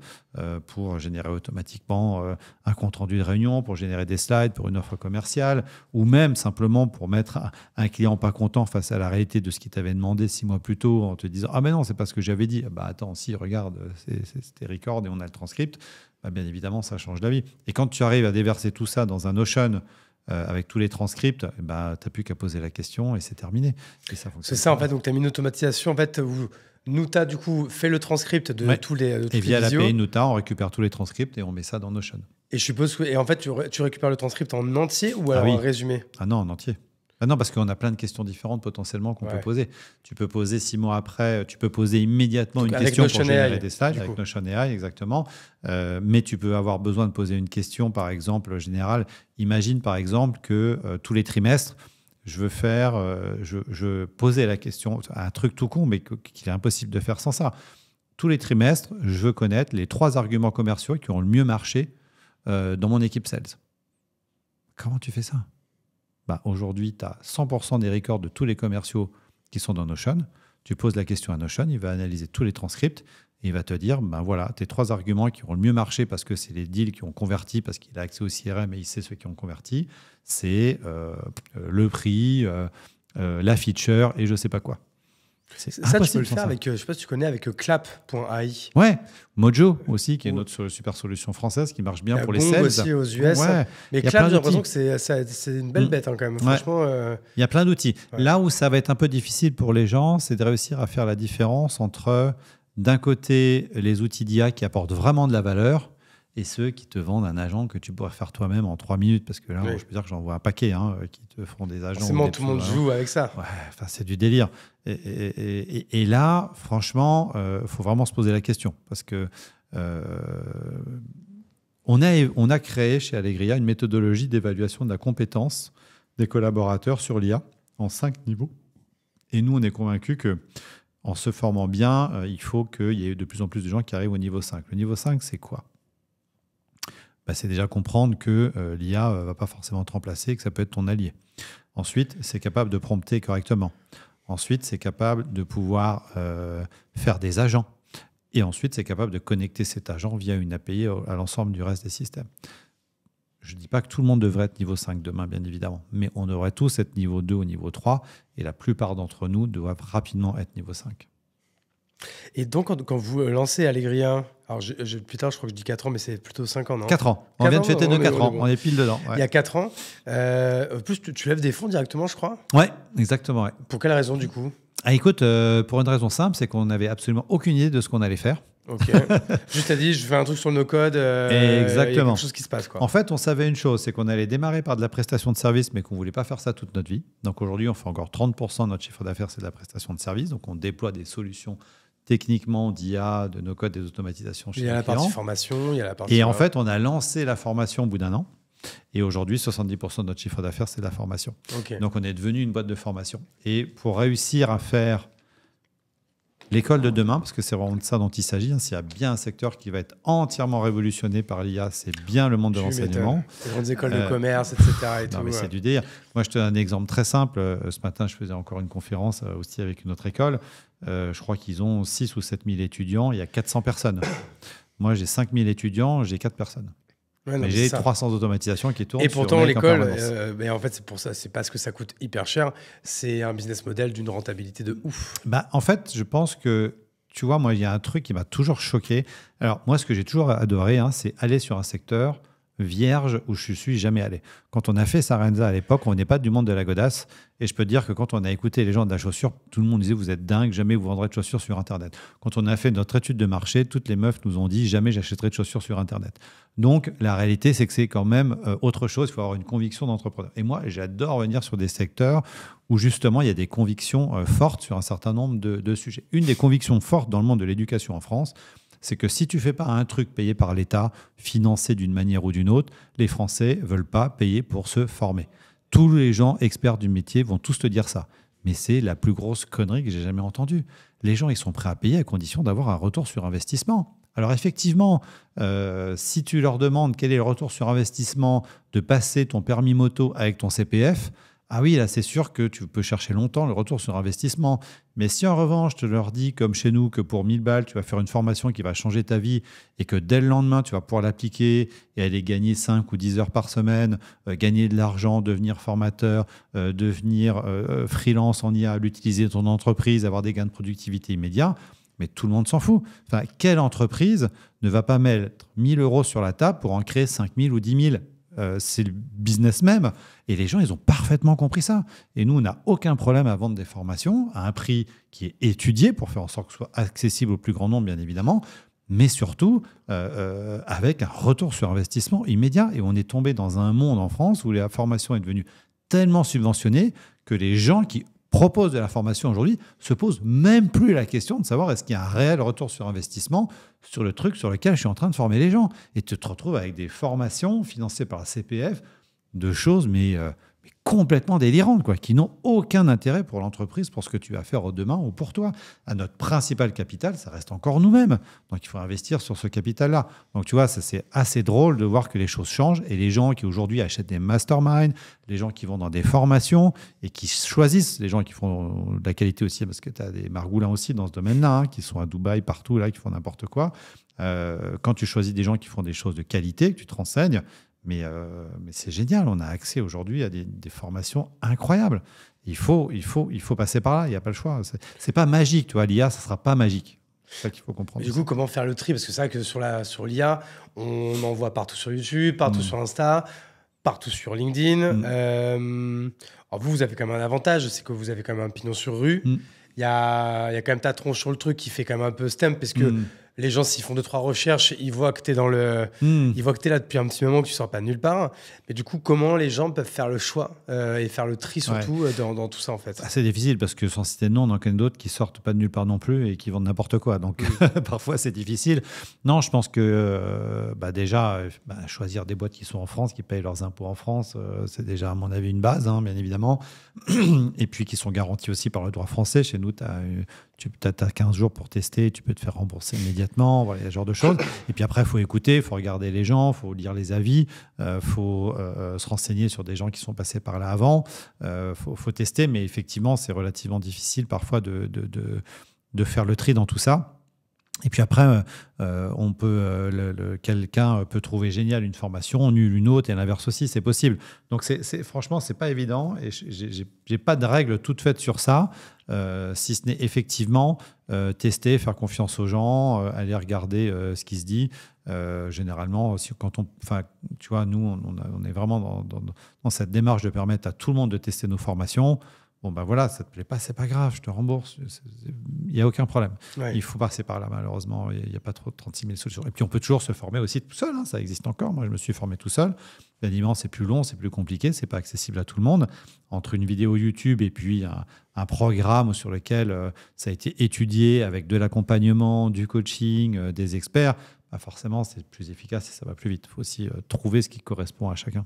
pour générer automatiquement un compte rendu de réunion, pour générer des slides, pour une offre commerciale, ou même simplement pour mettre un client pas content face à la réalité de ce qu'il t'avait demandé 6 mois plus tôt en te disant « Ah mais non, c'est pas ce que j'avais dit. » Bah attends, si, regarde, c'était record et on a le transcript. Bah, bien évidemment, ça change la vie. Et quand tu arrives à déverser tout ça dans un Notion avec tous les transcripts, bah, tu n'as plus qu'à poser la question et c'est terminé. Et ça fonctionne. C'est ça, en fait. Donc, tu as mis une automatisation en fait, où Nuta, du coup, fait le transcript de tous les visios. Et via l'API Nuta, on récupère tous les transcripts et on met ça dans Notion. Et je suppose que, en fait, tu récupères le transcript en entier ou alors en résumé? Ah non, en entier. Ah non, parce qu'on a plein de questions différentes potentiellement qu'on peut poser. Tu peux poser 6 mois après, tu peux poser immédiatement une question pour générer des slides avec Notion AI, exactement. Mais tu peux avoir besoin de poser une question, par exemple, générale. Imagine, par exemple, que tous les trimestres, je posais la question, un truc tout con, mais qu'il est impossible de faire sans ça. Tous les trimestres, je veux connaître les 3 arguments commerciaux qui ont le mieux marché dans mon équipe sales. Comment tu fais ça? Bah, aujourd'hui, tu as 100% des records de tous les commerciaux qui sont dans Notion. Tu poses la question à Notion, il va analyser tous les transcripts et il va te dire, ben voilà, tes 3 arguments qui ont le mieux marché parce que c'est les deals qui ont converti, parce qu'il a accès au CRM et il sait ceux qui ont converti, c'est le prix, la feature et je ne sais pas quoi. Ça, tu peux le faire avec, je ne sais pas si tu connais, avec clap.ai. Ouais, Mojo aussi, qui est notre super solution française qui marche bien pour les sales. Aussi aux US. Ouais. Mais Clap, j'ai l'impression que c'est une belle bête quand même. Franchement, il y a plein d'outils. Ouais. Là où ça va être un peu difficile pour les gens, c'est de réussir à faire la différence entre, d'un côté, les outils d'IA qui apportent vraiment de la valeur et ceux qui te vendent un agent que tu pourrais faire toi-même en 3 minutes. Parce que là, je peux dire que j'en vois un paquet qui te font des agents. Forcément, tout le monde joue avec ça. Ouais, c'est du délire. Et là, franchement, faut vraiment se poser la question. Parce que on a créé chez Allegria une méthodologie d'évaluation de la compétence des collaborateurs sur l'IA en 5 niveaux. Et nous, on est convaincus qu'en se formant bien, il faut qu'il y ait de plus en plus de gens qui arrivent au niveau 5. Le niveau 5, c'est quoi ? C'est déjà comprendre que l'IA ne va pas forcément te remplacer et que ça peut être ton allié. Ensuite, c'est capable de prompter correctement. Ensuite, c'est capable de pouvoir faire des agents. Et ensuite, c'est capable de connecter cet agent via une API à l'ensemble du reste des systèmes. Je ne dis pas que tout le monde devrait être niveau 5 demain, bien évidemment, mais on devrait tous être niveau 2 ou niveau 3, et la plupart d'entre nous doivent rapidement être niveau 5. Et donc, quand vous lancez Allegria, alors plus tard, je crois que je dis 4 ans, mais c'est plutôt 5 ans, non ? 4 ans. On vient de fêter nos 4 ans. On est pile dedans. Ouais. Il y a 4 ans. En plus, tu lèves des fonds directement, je crois ? Oui, exactement. Ouais. Pour quelle raison, du coup ? Écoute, pour une raison simple, c'est qu'on n'avait absolument aucune idée de ce qu'on allait faire. Ok. Juste, t'as dit, je fais un truc sur le no-code. Exactement. Il y a quelque chose qui se passe, quoi. En fait, on savait une chose, c'est qu'on allait démarrer par de la prestation de service, mais qu'on ne voulait pas faire ça toute notre vie. Donc aujourd'hui, on fait encore 30% de notre chiffre d'affaires, c'est de la prestation de service. Donc on déploie des solutions techniquement d'IA, de no-code, des automatisations chez les clients. Il y a la partie formation, il y a la partie... Et en fait, on a lancé la formation au bout d'un an. Et aujourd'hui, 70% de notre chiffre d'affaires, c'est de la formation. Okay. Donc, on est devenu une boîte de formation. Et pour réussir à faire l'école de demain, parce que c'est vraiment de ça dont il s'agit, s'il y a bien un secteur qui va être entièrement révolutionné par l'IA, c'est bien le monde de l'enseignement. Les grandes écoles de commerce, etc. C'est du délire. Moi, je te donne un exemple très simple. Ce matin, je faisais encore une conférence aussi avec une autre école. Je crois qu'ils ont 6 ou 7 000 étudiants. Il y a 400 personnes. Moi, j'ai 5 000 étudiants. J'ai 4 personnes. Ouais, mais j'ai 300 automatisations qui tournent. Et pourtant, l'école, en fait, c'est pour ça, c'est parce que ça coûte hyper cher. C'est un business model d'une rentabilité de ouf. En fait, je pense que, tu vois, moi, il y a un truc qui m'a toujours choqué. Alors, moi, ce que j'ai toujours adoré, c'est aller sur un secteur vierge où je ne suis jamais allé. Quand on a fait Sarenza à l'époque, on n'est pas du monde de la godasse. Et je peux te dire que quand on a écouté les gens de la chaussure, tout le monde disait « Vous êtes dingue, jamais vous vendrez de chaussures sur Internet ». Quand on a fait notre étude de marché, toutes les meufs nous ont dit « Jamais j'achèterai de chaussures sur Internet ». Donc, la réalité, c'est que c'est quand même autre chose. Il faut avoir une conviction d'entrepreneur. Et moi, j'adore venir sur des secteurs où, justement, il y a des convictions fortes sur un certain nombre de sujets. Une des convictions fortes dans le monde de l'éducation en France, c'est que si tu ne fais pas un truc payé par l'État, financé d'une manière ou d'une autre, les Français ne veulent pas payer pour se former. Tous les gens experts du métier vont tous te dire ça. Mais c'est la plus grosse connerie que j'ai jamais entendue. Les gens, ils sont prêts à payer à condition d'avoir un retour sur investissement. Alors effectivement, si tu leur demandes quel est le retour sur investissement de passer ton permis moto avec ton CPF, ah oui, là c'est sûr que tu peux chercher longtemps le retour sur investissement. Mais si en revanche, je te leur dis, comme chez nous, que pour 1000 balles, tu vas faire une formation qui va changer ta vie et que dès le lendemain, tu vas pouvoir l'appliquer et aller gagner 5 ou 10 heures par semaine, gagner de l'argent, devenir formateur, devenir freelance en IA, l'utiliser dans ton entreprise, avoir des gains de productivité immédiats, mais tout le monde s'en fout. Enfin, quelle entreprise ne va pas mettre 1000 euros sur la table pour en créer 5000 ou 10 000 ? C'est le business même. Et les gens, ils ont parfaitement compris ça. Et nous, on n'a aucun problème à vendre des formations à un prix qui est étudié pour faire en sorte que ce soit accessible au plus grand nombre, bien évidemment, mais surtout avec un retour sur investissement immédiat. Et on est tombé dans un monde en France où la formation est devenue tellement subventionnée que les gens qui proposent de la formation aujourd'hui se posent même plus la question de savoir est-ce qu'il y a un réel retour sur investissement sur le truc sur lequel je suis en train de former les gens. Et tu te retrouves avec des formations financées par la CPF de choses mais complètement délirantes, quoi, qui n'ont aucun intérêt pour l'entreprise, pour ce que tu vas faire demain ou pour toi. À notre principal capital, ça reste encore nous-mêmes. Donc, il faut investir sur ce capital-là. Donc, tu vois, ça, c'est assez drôle de voir que les choses changent et les gens qui aujourd'hui achètent des masterminds, les gens qui vont dans des formations et qui choisissent, les gens qui font de la qualité aussi, parce que tu as des margoulins aussi dans ce domaine-là, hein, qui sont à Dubaï, partout, là, qui font n'importe quoi. Quand tu choisis des gens qui font des choses de qualité, que tu te renseignes, mais c'est génial, on a accès aujourd'hui à des formations incroyables. Il faut passer par là, il n'y a pas le choix. C'est pas magique, tu vois, l'IA, ça ne sera pas magique. C'est ça qu'il faut comprendre. Du coup, comment faire le tri? Parce que c'est vrai que sur l'IA, on en voit partout sur YouTube, partout sur Insta, partout sur LinkedIn. Alors vous avez quand même un avantage, c'est que vous avez quand même un pignon sur rue. Il y a quand même ta tronche sur le truc qui fait quand même un peu stem, parce que les gens, s'ils font 2-3 recherches, ils voient que tu es ils voient que tu es là depuis un petit moment, que tu sors pas de nulle part. Mais du coup, comment les gens peuvent faire le choix et faire le tri surtout dans tout ça, en fait? C'est difficile parce que sans citer de nom, on en connaît d'autres qui sortent pas de nulle part non plus et qui vendent n'importe quoi. Donc parfois, c'est difficile. Non, je pense que déjà, choisir des boîtes qui sont en France, qui payent leurs impôts en France, c'est déjà, à mon avis, une base, hein, bien évidemment. Et puis qui sont garanties aussi par le droit français. Chez nous, tu as 15 jours pour tester, tu peux te faire rembourser immédiatement, voilà, ce genre de choses. Et puis après, il faut écouter, il faut regarder les gens, il faut lire les avis, faut se renseigner sur des gens qui sont passés par là avant, faut tester, mais effectivement, c'est relativement difficile parfois de faire le tri dans tout ça. Et puis après, quelqu'un peut trouver génial une formation, nulle une autre, et l'inverse aussi, c'est possible. Donc franchement, c'est pas évident, et j'ai pas de règle toute faite sur ça, si ce n'est effectivement tester, faire confiance aux gens, aller regarder ce qui se dit. Généralement, tu vois, nous, on est vraiment dans cette démarche de permettre à tout le monde de tester nos formations. Bon, ben voilà, ça ne te plaît pas, c'est pas grave, je te rembourse. Il n'y a aucun problème. Ouais. Il faut passer par là, malheureusement. Il n'y a pas trop de 36 000 solutions. Et puis, on peut toujours se former aussi tout seul. Hein, ça existe encore. Moi, je me suis formé tout seul. Bien évidemment, c'est plus long, c'est plus compliqué. Ce n'est pas accessible à tout le monde. Entre une vidéo YouTube et puis un programme sur lequel ça a été étudié avec de l'accompagnement, du coaching, des experts, forcément, c'est plus efficace et ça va plus vite. Il faut aussi trouver ce qui correspond à chacun.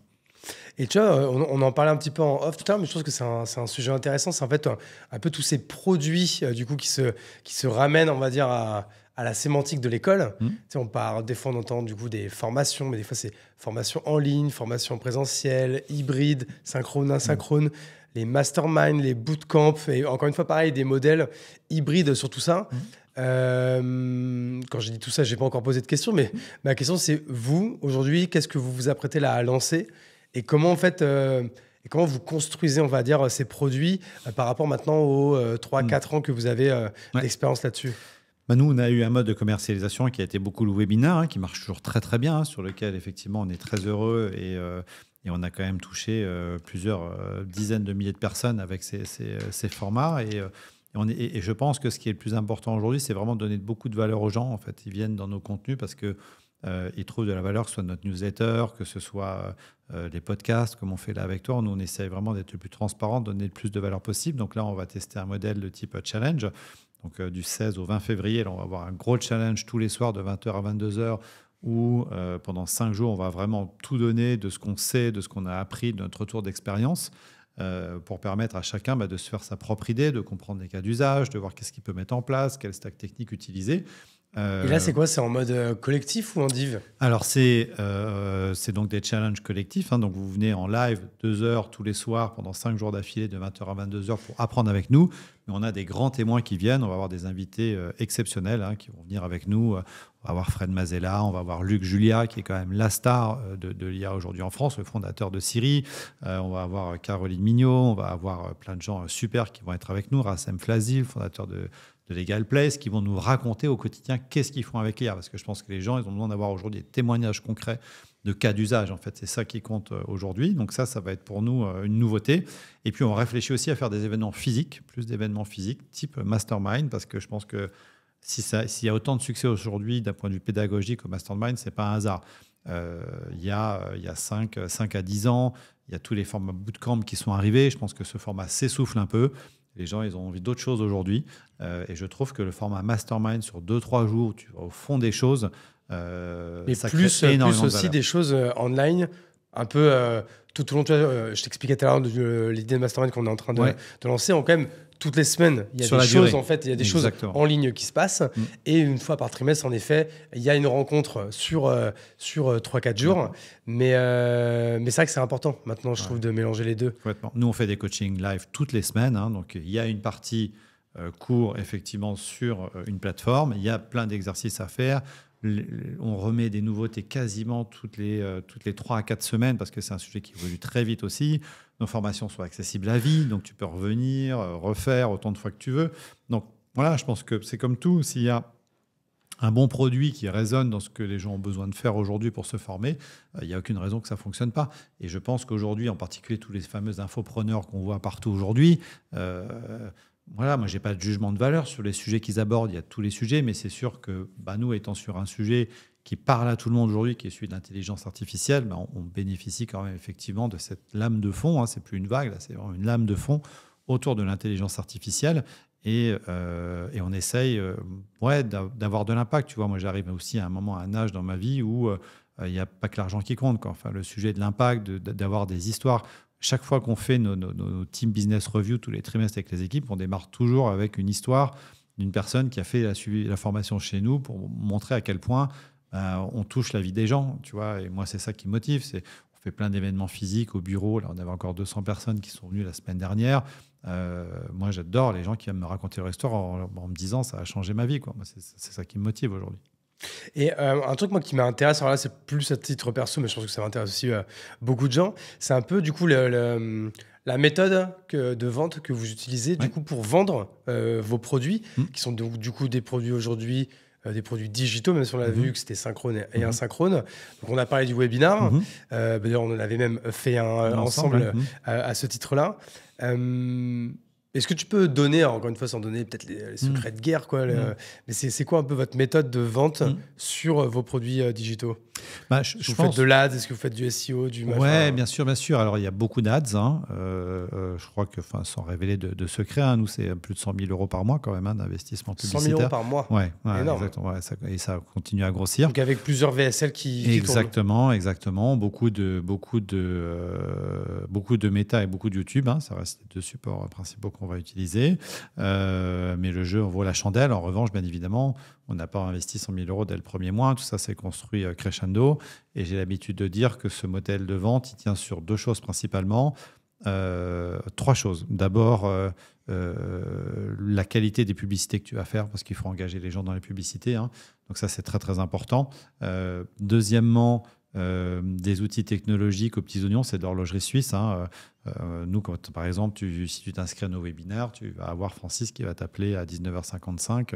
Et tu vois, on en parlait un petit peu en off tout à l'heure, mais je trouve que c'est un sujet intéressant. C'est en fait un peu tous ces produits du coup qui se ramènent, on va dire, à la sémantique de l'école. Tu sais, des fois on entend du coup des formations, mais des fois c'est formation en ligne, formation présentielle, hybride, synchrone, asynchrone, les masterminds, les bootcamps, et encore une fois pareil, des modèles hybrides sur tout ça. Quand j'ai dit tout ça, j'ai pas encore posé de questions, mais ma question c'est, vous, aujourd'hui, qu'est-ce que vous vous apprêtez là à lancer? Et comment, en fait, comment vous construisez, on va dire, ces produits par rapport maintenant aux 3-4 ans que vous avez d'expérience là-dessus? Nous, on a eu un mode de commercialisation qui a été beaucoup le webinaire, hein, qui marche toujours très, très bien, hein, sur lequel, effectivement, on est très heureux et on a quand même touché plusieurs dizaines de milliers de personnes avec ces formats. Et je pense que ce qui est le plus important aujourd'hui, c'est vraiment de donner beaucoup de valeur aux gens. En fait, ils viennent dans nos contenus parce que ils trouvent de la valeur, que ce soit notre newsletter, que ce soit les podcasts, comme on fait là avec toi. Nous, on essaie vraiment d'être le plus transparent, de donner le plus de valeur possible. Donc là, on va tester un modèle de type challenge. Donc du 16 au 20 février, là, on va avoir un gros challenge tous les soirs de 20h à 22h où pendant 5 jours, on va vraiment tout donner de ce qu'on sait, de ce qu'on a appris, de notre retour d'expérience pour permettre à chacun de se faire sa propre idée, de comprendre les cas d'usage, de voir qu'est-ce qu'il peut mettre en place, quel stack technique utiliser. Et là, c'est quoi? C'est en mode collectif ou en div? Alors, c'est donc des challenges collectifs. Hein. Donc, vous venez en live 2 heures tous les soirs pendant 5 jours d'affilée de 20h à 22h pour apprendre avec nous. Mais on a des grands témoins qui viennent. On va avoir des invités exceptionnels hein, qui vont venir avec nous. On va avoir Fred Mazella, on va avoir Luc Julia, qui est quand même la star de l'IA aujourd'hui en France, le fondateur de Siri. On va avoir Caroline Mignot. On va avoir plein de gens super qui vont être avec nous. Rassem Flazi, le fondateur de Legal Place, qui vont nous raconter au quotidien qu'est-ce qu'ils font avec l'IA. Parce que je pense que les gens, ils ont besoin d'avoir aujourd'hui des témoignages concrets de cas d'usage. En fait, c'est ça qui compte aujourd'hui. Donc ça va être pour nous une nouveauté. Et puis, on réfléchit aussi à faire des événements physiques, plus d'événements physiques, type Mastermind, parce que je pense que s'il y a autant de succès aujourd'hui d'un point de vue pédagogique au Mastermind, ce n'est pas un hasard. Il y a 5 à 10 ans, il y a tous les formats bootcamp qui sont arrivés. Je pense que ce format s'essouffle un peu. Les gens, ils ont envie d'autres choses aujourd'hui. Et je trouve que le format Mastermind sur 2-3 jours, tu vas au fond des choses, ça crée énormément plus aussi des choses online, un peu tout au long. Je t'expliquais tout à l'heure l'idée de Mastermind qu'on est en train de lancer. Quand même, toutes les semaines, il y a des choses, en fait, il y a des choses en ligne qui se passent. Et une fois par trimestre, en effet, il y a une rencontre sur 3-4 jours. Mais c'est vrai que c'est important, maintenant, je trouve, de mélanger les deux. Complètement. Nous, on fait des coachings live toutes les semaines. Hein, donc, il y a une partie cours, effectivement, sur une plateforme. Il y a plein d'exercices à faire. On remet des nouveautés quasiment toutes les 3 à 4 semaines parce que c'est un sujet qui évolue très vite aussi. Nos formations sont accessibles à vie, donc tu peux revenir, refaire autant de fois que tu veux. Donc voilà, je pense que c'est comme tout. S'il y a un bon produit qui résonne dans ce que les gens ont besoin de faire aujourd'hui pour se former, il n'y a aucune raison que ça ne fonctionne pas. Et je pense qu'aujourd'hui, en particulier tous les fameux infopreneurs qu'on voit partout aujourd'hui, voilà, moi, je n'ai pas de jugement de valeur sur les sujets qu'ils abordent. Il y a tous les sujets, mais c'est sûr que nous, étant sur un sujet qui parle à tout le monde aujourd'hui, qui est celui de l'intelligence artificielle, on bénéficie quand même effectivement de cette lame de fond. Hein, ce n'est plus une vague, là, c'est vraiment une lame de fond autour de l'intelligence artificielle. Et on essaye d'avoir de l'impact. Tu vois, moi, j'arrive aussi à un âge dans ma vie où il n'y a pas que l'argent qui compte, quoi. Enfin, le sujet de l'impact, d'avoir des histoires. Chaque fois qu'on fait nos team business review tous les trimestres avec les équipes, on démarre toujours avec une histoire d'une personne qui a fait la formation chez nous pour montrer à quel point on touche la vie des gens. Tu vois, et moi, c'est ça qui me motive. On fait plein d'événements physiques au bureau. Là, on avait encore 200 personnes qui sont venues la semaine dernière. Moi, j'adore les gens qui viennent me raconter leur histoire en me disant ça a changé ma vie, quoi. Moi, c'est ça qui me motive aujourd'hui. Et un truc moi qui m'intéresse, alors là c'est plus à titre perso, mais je pense que ça m'intéresse aussi beaucoup de gens, c'est un peu du coup la méthode de vente que vous utilisez du coup pour vendre vos produits, qui sont du coup des produits aujourd'hui, des produits digitaux, même si on l'a vu que c'était synchrone et asynchrone. Donc on a parlé du webinar, d'ailleurs on en avait même fait un ensemble à ce titre-là. Est-ce que tu peux donner, encore une fois, sans donner peut-être les secrets de guerre, quoi, mais c'est quoi un peu votre méthode de vente sur vos produits digitaux? Je pense... Vous faites de l'ADS, est-ce que vous faites du SEO, du... Oui, bien sûr, bien sûr. Alors, il y a beaucoup d'ADS. Hein. Je crois que, sans révéler de secret, hein, nous, c'est plus de 100 000 euros par mois quand même d'investissement publicitaire. 100 000 euros par mois? Oui, énorme. Exactement. Ouais, et ça continue à grossir. Donc, avec plusieurs VSL qui Exactement. Beaucoup de méta et beaucoup de YouTube. Hein. Ça reste les deux supports principaux qu'on va utiliser. Mais le jeu en vaut la chandelle. En revanche, bien évidemment, on n'a pas investi 100 000 euros dès le premier mois. Tout ça s'est construit crescendo. Et j'ai l'habitude de dire que ce modèle de vente, il tient sur 2 choses principalement. 3 choses. D'abord, la qualité des publicités que tu vas faire, parce qu'il faut engager les gens dans les publicités. Hein. Donc ça, c'est très, très important. Deuxièmement, des outils technologiques aux petits oignons, c'est de l'horlogerie suisse. Hein. Nous, quand, par exemple, si tu t'inscris à nos webinaires, tu vas avoir Francis qui va t'appeler à 19h55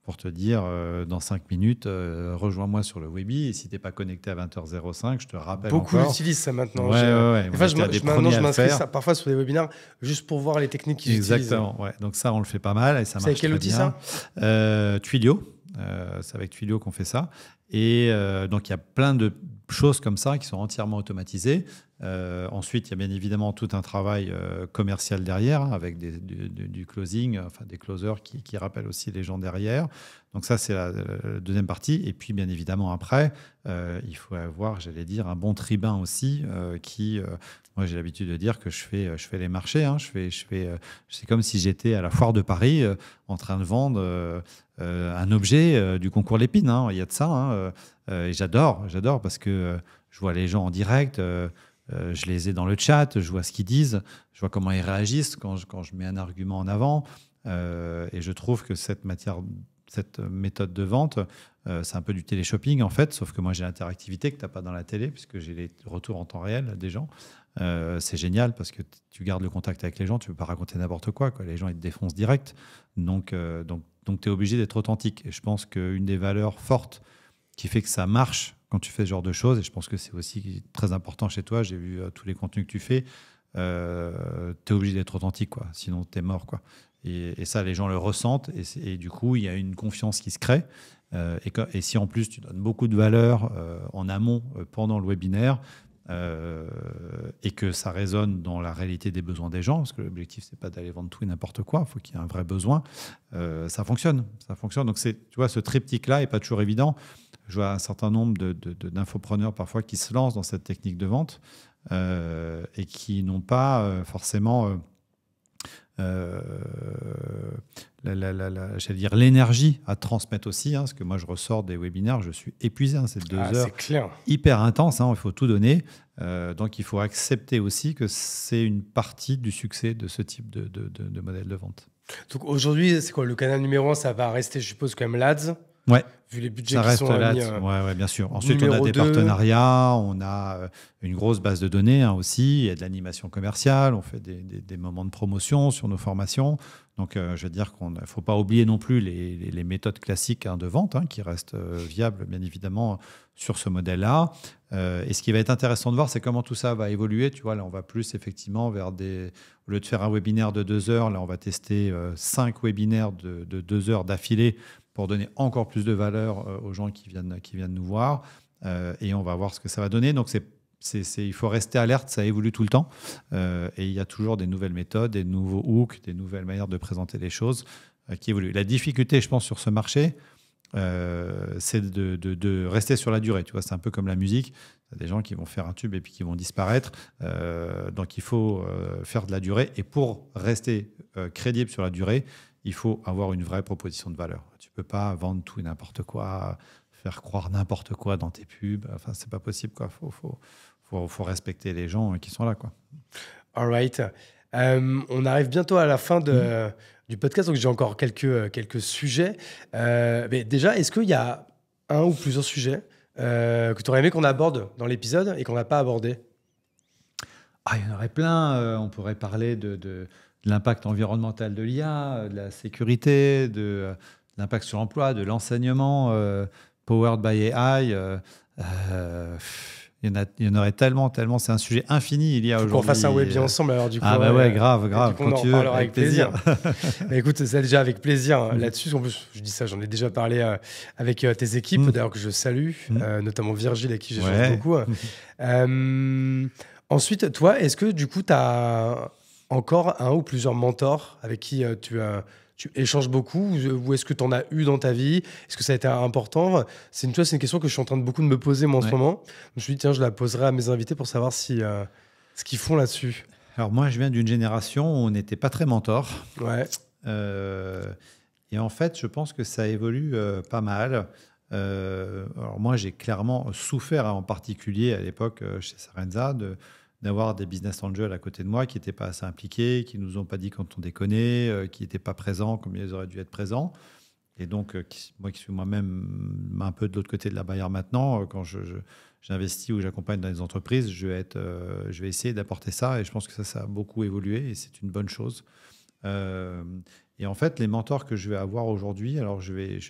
pour te dire dans 5 minutes, rejoins-moi sur le Webi. Et si tu n'es pas connecté à 20h05, je te rappelle Beaucoup encore. utilisent ça maintenant. Ouais. Enfin, je m'inscris parfois sur des webinaires juste pour voir les techniques qu'ils utilisent. Exactement. Ouais. Donc ça, on le fait pas mal et ça marche très bien. C'est quel outil ça Twilio. C'est avec Twilio qu'on fait ça. Et donc, il y a plein de choses comme ça qui sont entièrement automatisées. Ensuite, il y a bien évidemment tout un travail commercial derrière, hein, avec du closing, enfin des closers qui rappellent aussi les gens derrière. Donc ça, c'est la deuxième partie. Et puis, bien évidemment, après, il faut avoir, j'allais dire, un bon tribun aussi moi, j'ai l'habitude de dire que je fais les marchés. Hein, c'est comme si j'étais à la foire de Paris en train de vendre un objet du concours Lépine. Hein, il y a de ça. Hein, et j'adore parce que je vois les gens en direct, je les ai dans le chat, je vois ce qu'ils disent, je vois comment ils réagissent quand je mets un argument en avant. Et je trouve que cette méthode de vente, c'est un peu du télé-shopping en fait, sauf que moi j'ai l'interactivité que tu n'as pas dans la télé, puisque j'ai les retours en temps réel des gens. C'est génial parce que tu gardes le contact avec les gens, tu ne peux pas raconter n'importe quoi. Les gens ils te défoncent direct. Donc tu es obligé d'être authentique. Et je pense qu'une des valeurs fortes qui fait que ça marche quand tu fais ce genre de choses, et je pense que c'est aussi très important chez toi, j'ai vu tous les contenus que tu fais, tu es obligé d'être authentique, quoi. Sinon tu es mort, quoi. Et ça, les gens le ressentent, et du coup, il y a une confiance qui se crée. Et si en plus tu donnes beaucoup de valeur en amont pendant le webinaire, et que ça résonne dans la réalité des besoins des gens, parce que l'objectif, c'est pas d'aller vendre tout et n'importe quoi, il faut qu'il y ait un vrai besoin, ça fonctionne. Donc, tu vois, ce triptyque-là n'est pas toujours évident. Je vois un certain nombre d'infopreneurs parfois qui se lancent dans cette technique de vente et qui n'ont pas forcément j'allais dire l'énergie à transmettre aussi, parce que moi je ressors des webinaires, je suis épuisé, c'est 2 heures clair. Hyper intense, il faut tout donner, donc il faut accepter aussi que c'est une partie du succès de ce type de modèle de vente. Donc aujourd'hui, c'est quoi le canal numéro 1? Ça va rester, je suppose, quand même l'Ads. Ouais. Vu les budgets Ça qui reste sont là, mis, ouais, bien sûr. Ensuite, on a numéro des 2. partenariats, on a une grosse base de données aussi, il y a de l'animation commerciale, on fait des moments de promotion sur nos formations. Donc, je veux dire qu'il ne faut pas oublier non plus les méthodes classiques de vente qui restent viables, bien évidemment, sur ce modèle-là. Et ce qui va être intéressant de voir, c'est comment tout ça va évoluer. Tu vois, là, on va plus effectivement vers au lieu de faire un webinaire de 2 heures, là, on va tester 5 webinaires de 2 heures d'affilée pour donner encore plus de valeur aux gens qui viennent nous voir. Et on va voir ce que ça va donner. Donc, il faut rester alerte, ça évolue tout le temps. Et il y a toujours des nouvelles méthodes, des nouveaux hooks, des nouvelles manières de présenter les choses qui évoluent. La difficulté, je pense, sur ce marché, c'est de rester sur la durée. Tu vois, c'est un peu comme la musique. Il y a des gens qui vont faire un tube et puis qui vont disparaître. Donc, il faut faire de la durée. Et pour rester crédible sur la durée, il faut avoir une vraie proposition de valeur. Tu ne peux pas vendre tout et n'importe quoi, faire croire n'importe quoi dans tes pubs. Enfin, c'est pas possible, quoi. Faut respecter les gens qui sont là, quoi. All right. On arrive bientôt à la fin du podcast, donc j'ai encore quelques sujets. Mais déjà, est-ce qu'il y a un ou plusieurs sujets que tu aurais aimé qu'on aborde dans l'épisode et qu'on n'a pas abordé? Il y en aurait plein. On pourrait parler de l'impact environnemental de l'IA, de la sécurité, de l'impact sur l'emploi, de l'enseignement, powered by AI. Il y en aurait tellement. C'est un sujet infini. Il y a aujourd'hui. Qu'on fasse un webinaire ensemble, alors du coup. Grave. Coup, quand tu veux, avec plaisir. Mais écoute, c'est déjà avec plaisir là-dessus. En plus, je dis ça, j'en ai déjà parlé avec tes équipes, d'ailleurs que je salue, notamment Virgile, avec qui j'échange beaucoup. Ensuite, toi, est-ce que du coup, tu as encore un ou plusieurs mentors avec qui tu échanges beaucoup, ou est-ce que tu en as eu dans ta vie? Est-ce que ça a été important? C'est une question que je suis en train de beaucoup de me poser moi en ce moment. Je me suis dit, tiens, je la poserai à mes invités pour savoir ce qu'ils font là-dessus. Alors moi, je viens d'une génération où on n'était pas très mentor. Ouais. Et en fait, je pense que ça évolue pas mal. Alors moi, j'ai clairement souffert, en particulier à l'époque chez Sarenza, d'avoir des business angels à côté de moi qui n'étaient pas assez impliqués, qui ne nous ont pas dit quand on déconnait, qui n'étaient pas présents comme ils auraient dû être présents. Et donc, moi qui suis moi-même un peu de l'autre côté de la barrière maintenant, quand j'investis ou j'accompagne dans des entreprises, je vais essayer d'apporter ça. Et je pense que ça a beaucoup évolué et c'est une bonne chose. Et en fait, les mentors que je vais avoir aujourd'hui, alors je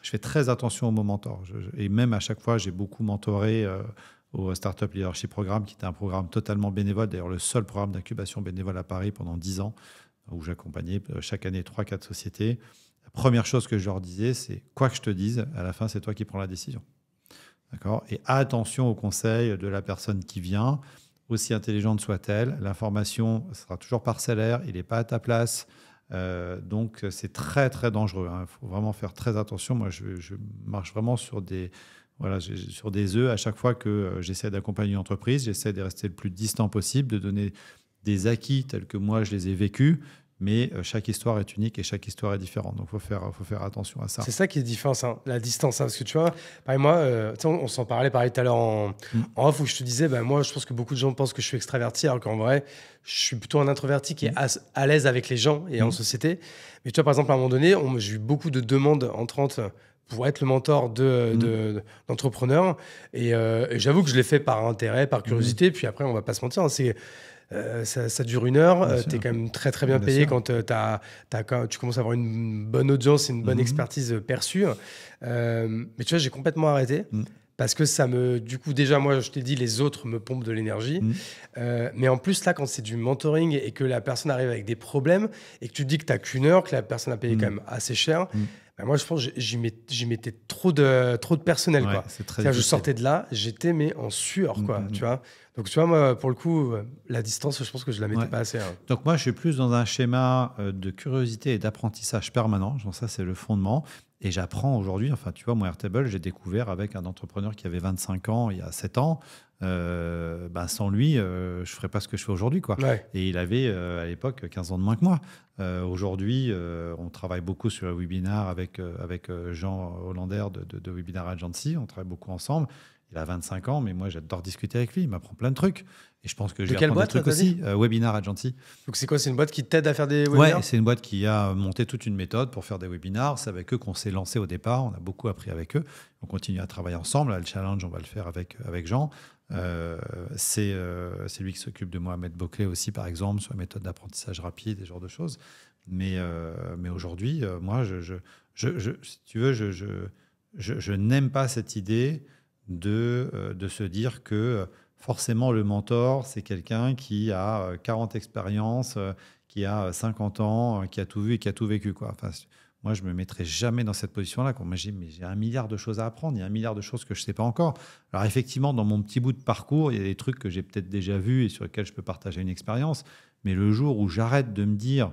fais très attention aux mots mentors. Et même à chaque fois, j'ai beaucoup mentoré au Startup Leadership Programme, qui était un programme totalement bénévole, d'ailleurs le seul programme d'incubation bénévole à Paris pendant 10 ans, où j'accompagnais chaque année 3-4 sociétés. La première chose que je leur disais, c'est quoi que je te dise, à la fin, c'est toi qui prends la décision. D'accord ? Et attention aux conseils de la personne qui vient, aussi intelligente soit-elle. L'information sera toujours parcellaire, il n'est pas à ta place. Donc, c'est très, très dangereux. Il faut vraiment faire très attention. Moi, je marche vraiment sur des œufs à chaque fois que j'essaie d'accompagner une entreprise. J'essaie de rester le plus distant possible, de donner des acquis tels que moi, je les ai vécus, mais chaque histoire est unique et chaque histoire est différente. Donc, faut faire attention à ça. C'est ça qui est différent, hein, la distance. Hein, parce que tu vois, pareil, moi, on s'en parlait pareil tout à l'heure en off où je te disais, moi, je pense que beaucoup de gens pensent que je suis extraverti, alors qu'en vrai, je suis plutôt un introverti qui est à l'aise avec les gens et en société. Mais tu vois, par exemple, à un moment donné, j'ai eu beaucoup de demandes entrantes pour être le mentor d'entrepreneurs. Et j'avoue que je l'ai fait par intérêt, par curiosité. Puis après, on va pas se mentir, hein, ça dure 1 heure. Tu es quand même très, très bien payé quand tu commences à avoir une bonne audience et une bonne expertise perçue. Mais tu vois, j'ai complètement arrêté. Parce que du coup, déjà, moi, je t'ai dit, les autres me pompent de l'énergie. Mais en plus, là, quand c'est du mentoring et que la personne arrive avec des problèmes et que tu te dis que tu n'as qu'1 heure, que la personne a payé quand même assez cher, moi, je pense que j'y mettais trop de personnel. Ouais, Quoi. c'est très Je sortais de là, j'étais en sueur. Quoi, tu vois. Donc, tu vois, moi, pour le coup, la distance, je pense que je la mettais pas assez. Hein. Donc, moi, je suis plus dans un schéma de curiosité et d'apprentissage permanent. Donc, ça, c'est le fondement. Et j'apprends aujourd'hui, enfin, tu vois, moi, Airtable, j'ai découvert avec un entrepreneur qui avait 25 ans il y a 7 ans. Sans lui, je ne ferais pas ce que je fais aujourd'hui. Quoi. Ouais. Et il avait, à l'époque, 15 ans de moins que moi. Aujourd'hui, on travaille beaucoup sur le webinar avec Jean Hollander de Webinar Agency. On travaille beaucoup ensemble. Il a 25 ans, mais moi, j'adore discuter avec lui. Il m'apprend plein de trucs. Et je pense que je vais apprendre des trucs aussi. Webinar Agency. Donc, c'est quoi? C'est une boîte qui t'aide à faire des webinars? Ouais, c'est une boîte qui a monté toute une méthode pour faire des webinars. C'est avec eux qu'on s'est lancé au départ. On a beaucoup appris avec eux. On continue à travailler ensemble. Là, le challenge, on va le faire avec Jean. C'est lui qui s'occupe de Mohamed Boclet aussi, par exemple, sur la méthode d'apprentissage rapide, et ce genre de choses. Mais aujourd'hui, moi, si tu veux, je n'aime pas cette idée de se dire que forcément le mentor, c'est quelqu'un qui a 40 expériences, qui a 50 ans, qui a tout vu et qui a tout vécu. Quoi. Enfin, moi, je ne me mettrai jamais dans cette position-là. J'ai 1 milliard de choses à apprendre, il y a 1 milliard de choses que je ne sais pas encore. Alors effectivement, dans mon petit bout de parcours, il y a des trucs que j'ai peut-être déjà vus et sur lesquels je peux partager une expérience. Mais le jour où j'arrête de me dire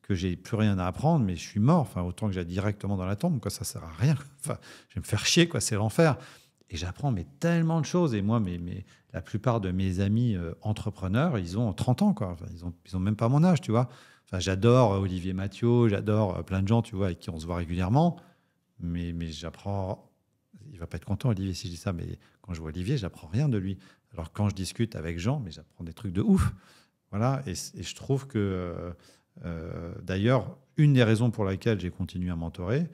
que j'ai plus rien à apprendre, mais je suis mort. Enfin, autant que j'aille directement dans la tombe, quoi, ça sert à rien. Enfin, je vais me faire chier, quoi, c'est l'enfer. Et j'apprends tellement de choses. Et moi, la plupart de mes amis entrepreneurs, ils ont 30 ans, quoi. Enfin, ils ont même pas mon âge, tu vois. Enfin, j'adore Olivier Mathieu, j'adore plein de gens, tu vois, avec qui on se voit régulièrement. Mais j'apprends. Il va pas être content, Olivier, si je dis ça. Mais quand je vois Olivier, j'apprends rien de lui. Alors quand je discute avec Jean, mais j'apprends des trucs de ouf. Voilà. Et je trouve que d'ailleurs, une des raisons pour laquelle j'ai continué à mentorer,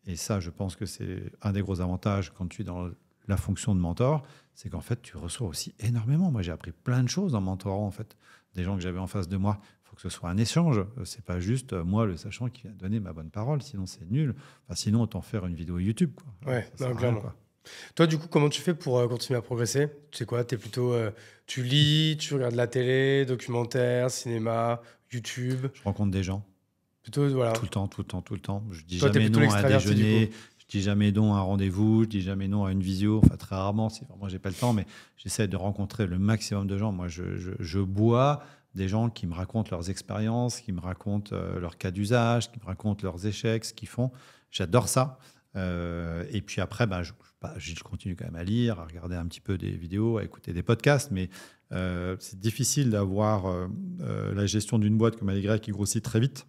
et ça, je pense que c'est un des gros avantages quand tu es dans la fonction de mentor, c'est qu'en fait, tu reçois aussi énormément. Moi, j'ai appris plein de choses en mentorant, en fait. Des gens que j'avais en face de moi. Il faut que ce soit un échange. C'est pas juste moi, le sachant, qui va donner ma bonne parole. Sinon, c'est nul. Enfin, sinon, autant faire une vidéo YouTube. Quoi. Ouais, non, clairement. Quoi. Toi, du coup, comment tu fais pour continuer à progresser? Tu sais quoi? T'es plutôt, tu lis, tu regardes la télé, documentaire, cinéma, YouTube? Je rencontre des gens. Plutôt, voilà. Tout le temps. Je dis jamais non à un déjeuner. Je dis jamais non à un rendez-vous, je dis jamais non à une visio, enfin très rarement, si vraiment j'ai pas le temps, mais j'essaie de rencontrer le maximum de gens. Moi, je bois des gens qui me racontent leurs expériences, qui me racontent leurs cas d'usage, qui me racontent leurs échecs, ce qu'ils font. J'adore ça. Et puis après, je continue quand même à lire, à regarder un petit peu des vidéos, à écouter des podcasts, mais c'est difficile d'avoir la gestion d'une boîte comme Allegria qui grossit très vite.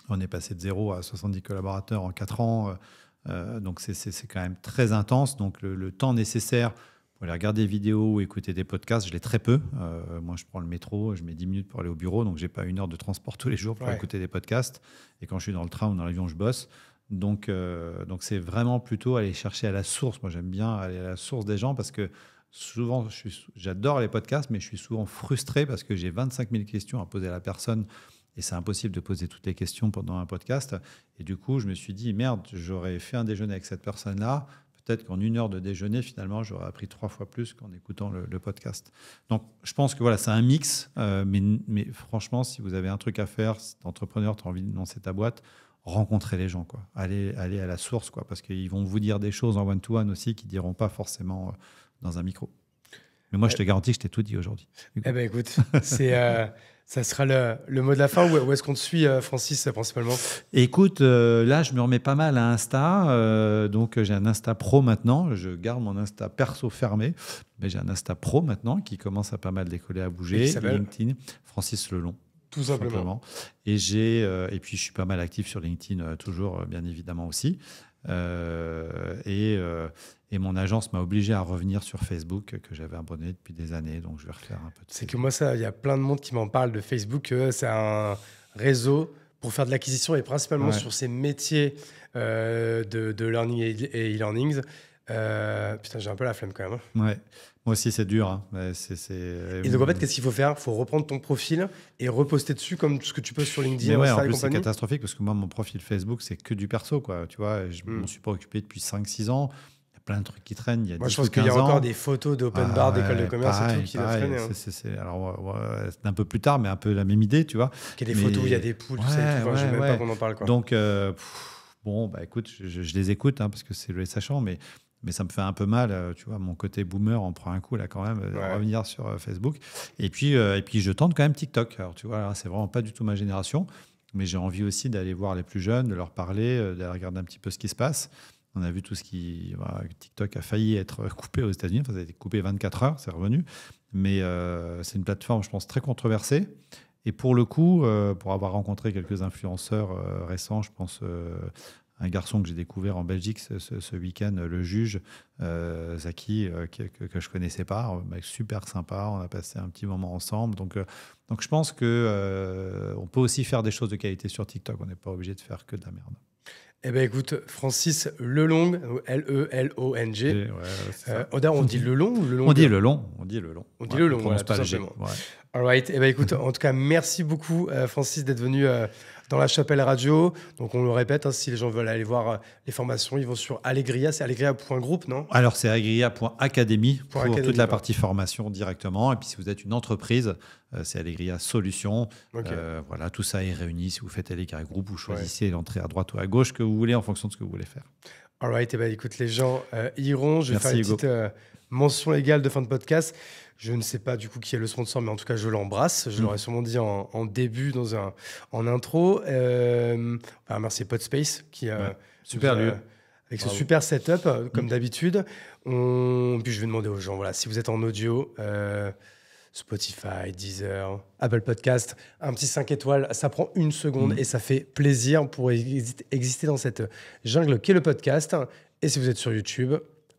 On est passé de 0 à 70 collaborateurs en 4 ans. Donc, c'est quand même très intense. Donc, le temps nécessaire pour aller regarder des vidéos ou écouter des podcasts, je l'ai très peu. Moi, je prends le métro, je mets 10 minutes pour aller au bureau. Donc, je n'ai pas 1 heure de transport tous les jours pour écouter des podcasts. Et quand je suis dans le train ou dans l'avion, je bosse. Donc, c'est vraiment plutôt aller chercher à la source. Moi, j'aime bien aller à la source des gens parce que souvent, j'adore les podcasts, mais je suis souvent frustré parce que j'ai 25 000 questions à poser à la personne. Et c'est impossible de poser toutes les questions pendant un podcast. Et du coup, je me suis dit, merde, j'aurais fait un déjeuner avec cette personne-là. Peut-être qu'en 1 heure de déjeuner, finalement, j'aurais appris 3 fois plus qu'en écoutant le podcast. Donc, je pense que voilà, c'est un mix. Mais franchement, si vous avez un truc à faire, si tu es entrepreneur, tu as envie de lancer ta boîte, rencontrez les gens. Quoi. Allez à la source, quoi, parce qu'ils vont vous dire des choses en one-to-one aussi qu'ils ne diront pas forcément dans un micro. Mais moi, je te garantis que je t'ai tout dit aujourd'hui. Eh ben, écoute, ça sera le mot de la fin. Où est-ce qu'on te suit, Francis, principalement? Écoute, là, je me remets pas mal à Insta. Donc, j'ai un Insta Pro maintenant. Je garde mon Insta perso fermé. Mais j'ai un Insta Pro maintenant qui commence à pas mal décoller, à bouger. LinkedIn, Francis Lelon. Tout simplement. Et puis, je suis pas mal actif sur LinkedIn, toujours, bien évidemment aussi. Et mon agence m'a obligé à revenir sur Facebook, que j'avais abonné depuis des années. Donc, je vais refaire un peu de C'est que moi, il y a plein de monde qui m'en parle de Facebook. C'est un réseau pour faire de l'acquisition et principalement sur ces métiers de learning et e-learnings. Putain, j'ai un peu la flemme quand même. Ouais. Moi aussi, c'est dur. Hein. Et donc, en fait, qu'est-ce qu'il faut faire? Il faut reprendre ton profil et reposter dessus comme ce que tu postes sur LinkedIn. Mais ouais, en plus, c'est catastrophique parce que moi, mon profil Facebook, c'est que du perso, quoi. Tu vois, je m'en suis pas occupé depuis 5-6 ans. Il y a plein de trucs qui traînent. Il y a moi, je pense qu'il y a encore des photos d'open bar, d'école de commerce et tout qui doivent traîner. Alors, c'est un peu plus tard, mais un peu la même idée, tu vois. Il y a des photos où il y a des poules, tout ça. Je ne veux même pas qu'on en parle, quoi. Donc, bon, bah écoute, je les écoute parce que c'est le sachant, mais ça me fait un peu mal, tu vois, mon côté boomer en prend un coup là quand même, revenir sur Facebook. Et puis je tente quand même TikTok. Alors tu vois, c'est vraiment pas du tout ma génération, mais j'ai envie aussi d'aller voir les plus jeunes, de leur parler, d'aller regarder un petit peu ce qui se passe. On a vu tout ce qui... Voilà, TikTok a failli être coupé aux États-Unis, enfin, ça a été coupé 24 heures, c'est revenu. Mais c'est une plateforme, je pense, très controversée. Et pour le coup, pour avoir rencontré quelques influenceurs récents, je pense... un garçon que j'ai découvert en Belgique ce week-end, le juge, Zaki, que je ne connaissais pas, un mec super sympa, on a passé un petit moment ensemble. Donc je pense qu'on peut aussi faire des choses de qualité sur TikTok, on n'est pas obligé de faire que de la merde. Eh bien, écoute, Francis Lelong, L-E-L-O-N-G. On dit Lelong ou Lelong? On dit Lelong. On dit Lelong. On dit Lelong, voilà, tout simplement. All right. Eh bien, écoute, en tout cas, merci beaucoup, Francis, d'être venu dans la Chapelle Radio. Donc, on le répète, si les gens veulent aller voir les formations, ils vont sur Allegria. C'est allegria.group, non? Alors, c'est allegria.academy pour toute la partie formation directement. Et puis, si vous êtes une entreprise, c'est Allegria Solutions. Voilà, tout ça est réuni. Si vous faites Allegria Group, vous choisissez l'entrée à droite ou à gauche que vous voulez en fonction de ce que vous voulez faire. All right. Eh bien, écoute, les gens iront. Je vais faire une petite mention légale de fin de podcast. Je ne sais pas du coup qui est le sponsor, mais en tout cas, je l'embrasse. Je l'aurais sûrement dit en début, en intro. Merci Podspace qui super lieu. Avec ce super setup, comme d'habitude. Puis je vais demander aux gens, voilà, si vous êtes en audio, Spotify, Deezer, Apple Podcast, un petit 5 étoiles, ça prend 1 seconde et ça fait plaisir pour exister dans cette jungle qu'est le podcast. Et si vous êtes sur YouTube,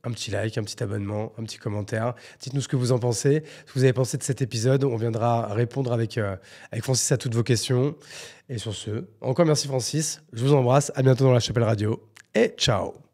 un petit like, un petit abonnement, un petit commentaire. Dites-nous ce que vous en pensez, ce que vous avez pensé de cet épisode. On viendra répondre avec Francis à toutes vos questions. Et sur ce, encore merci Francis. Je vous embrasse. À bientôt dans la Chapelle Radio. Et ciao.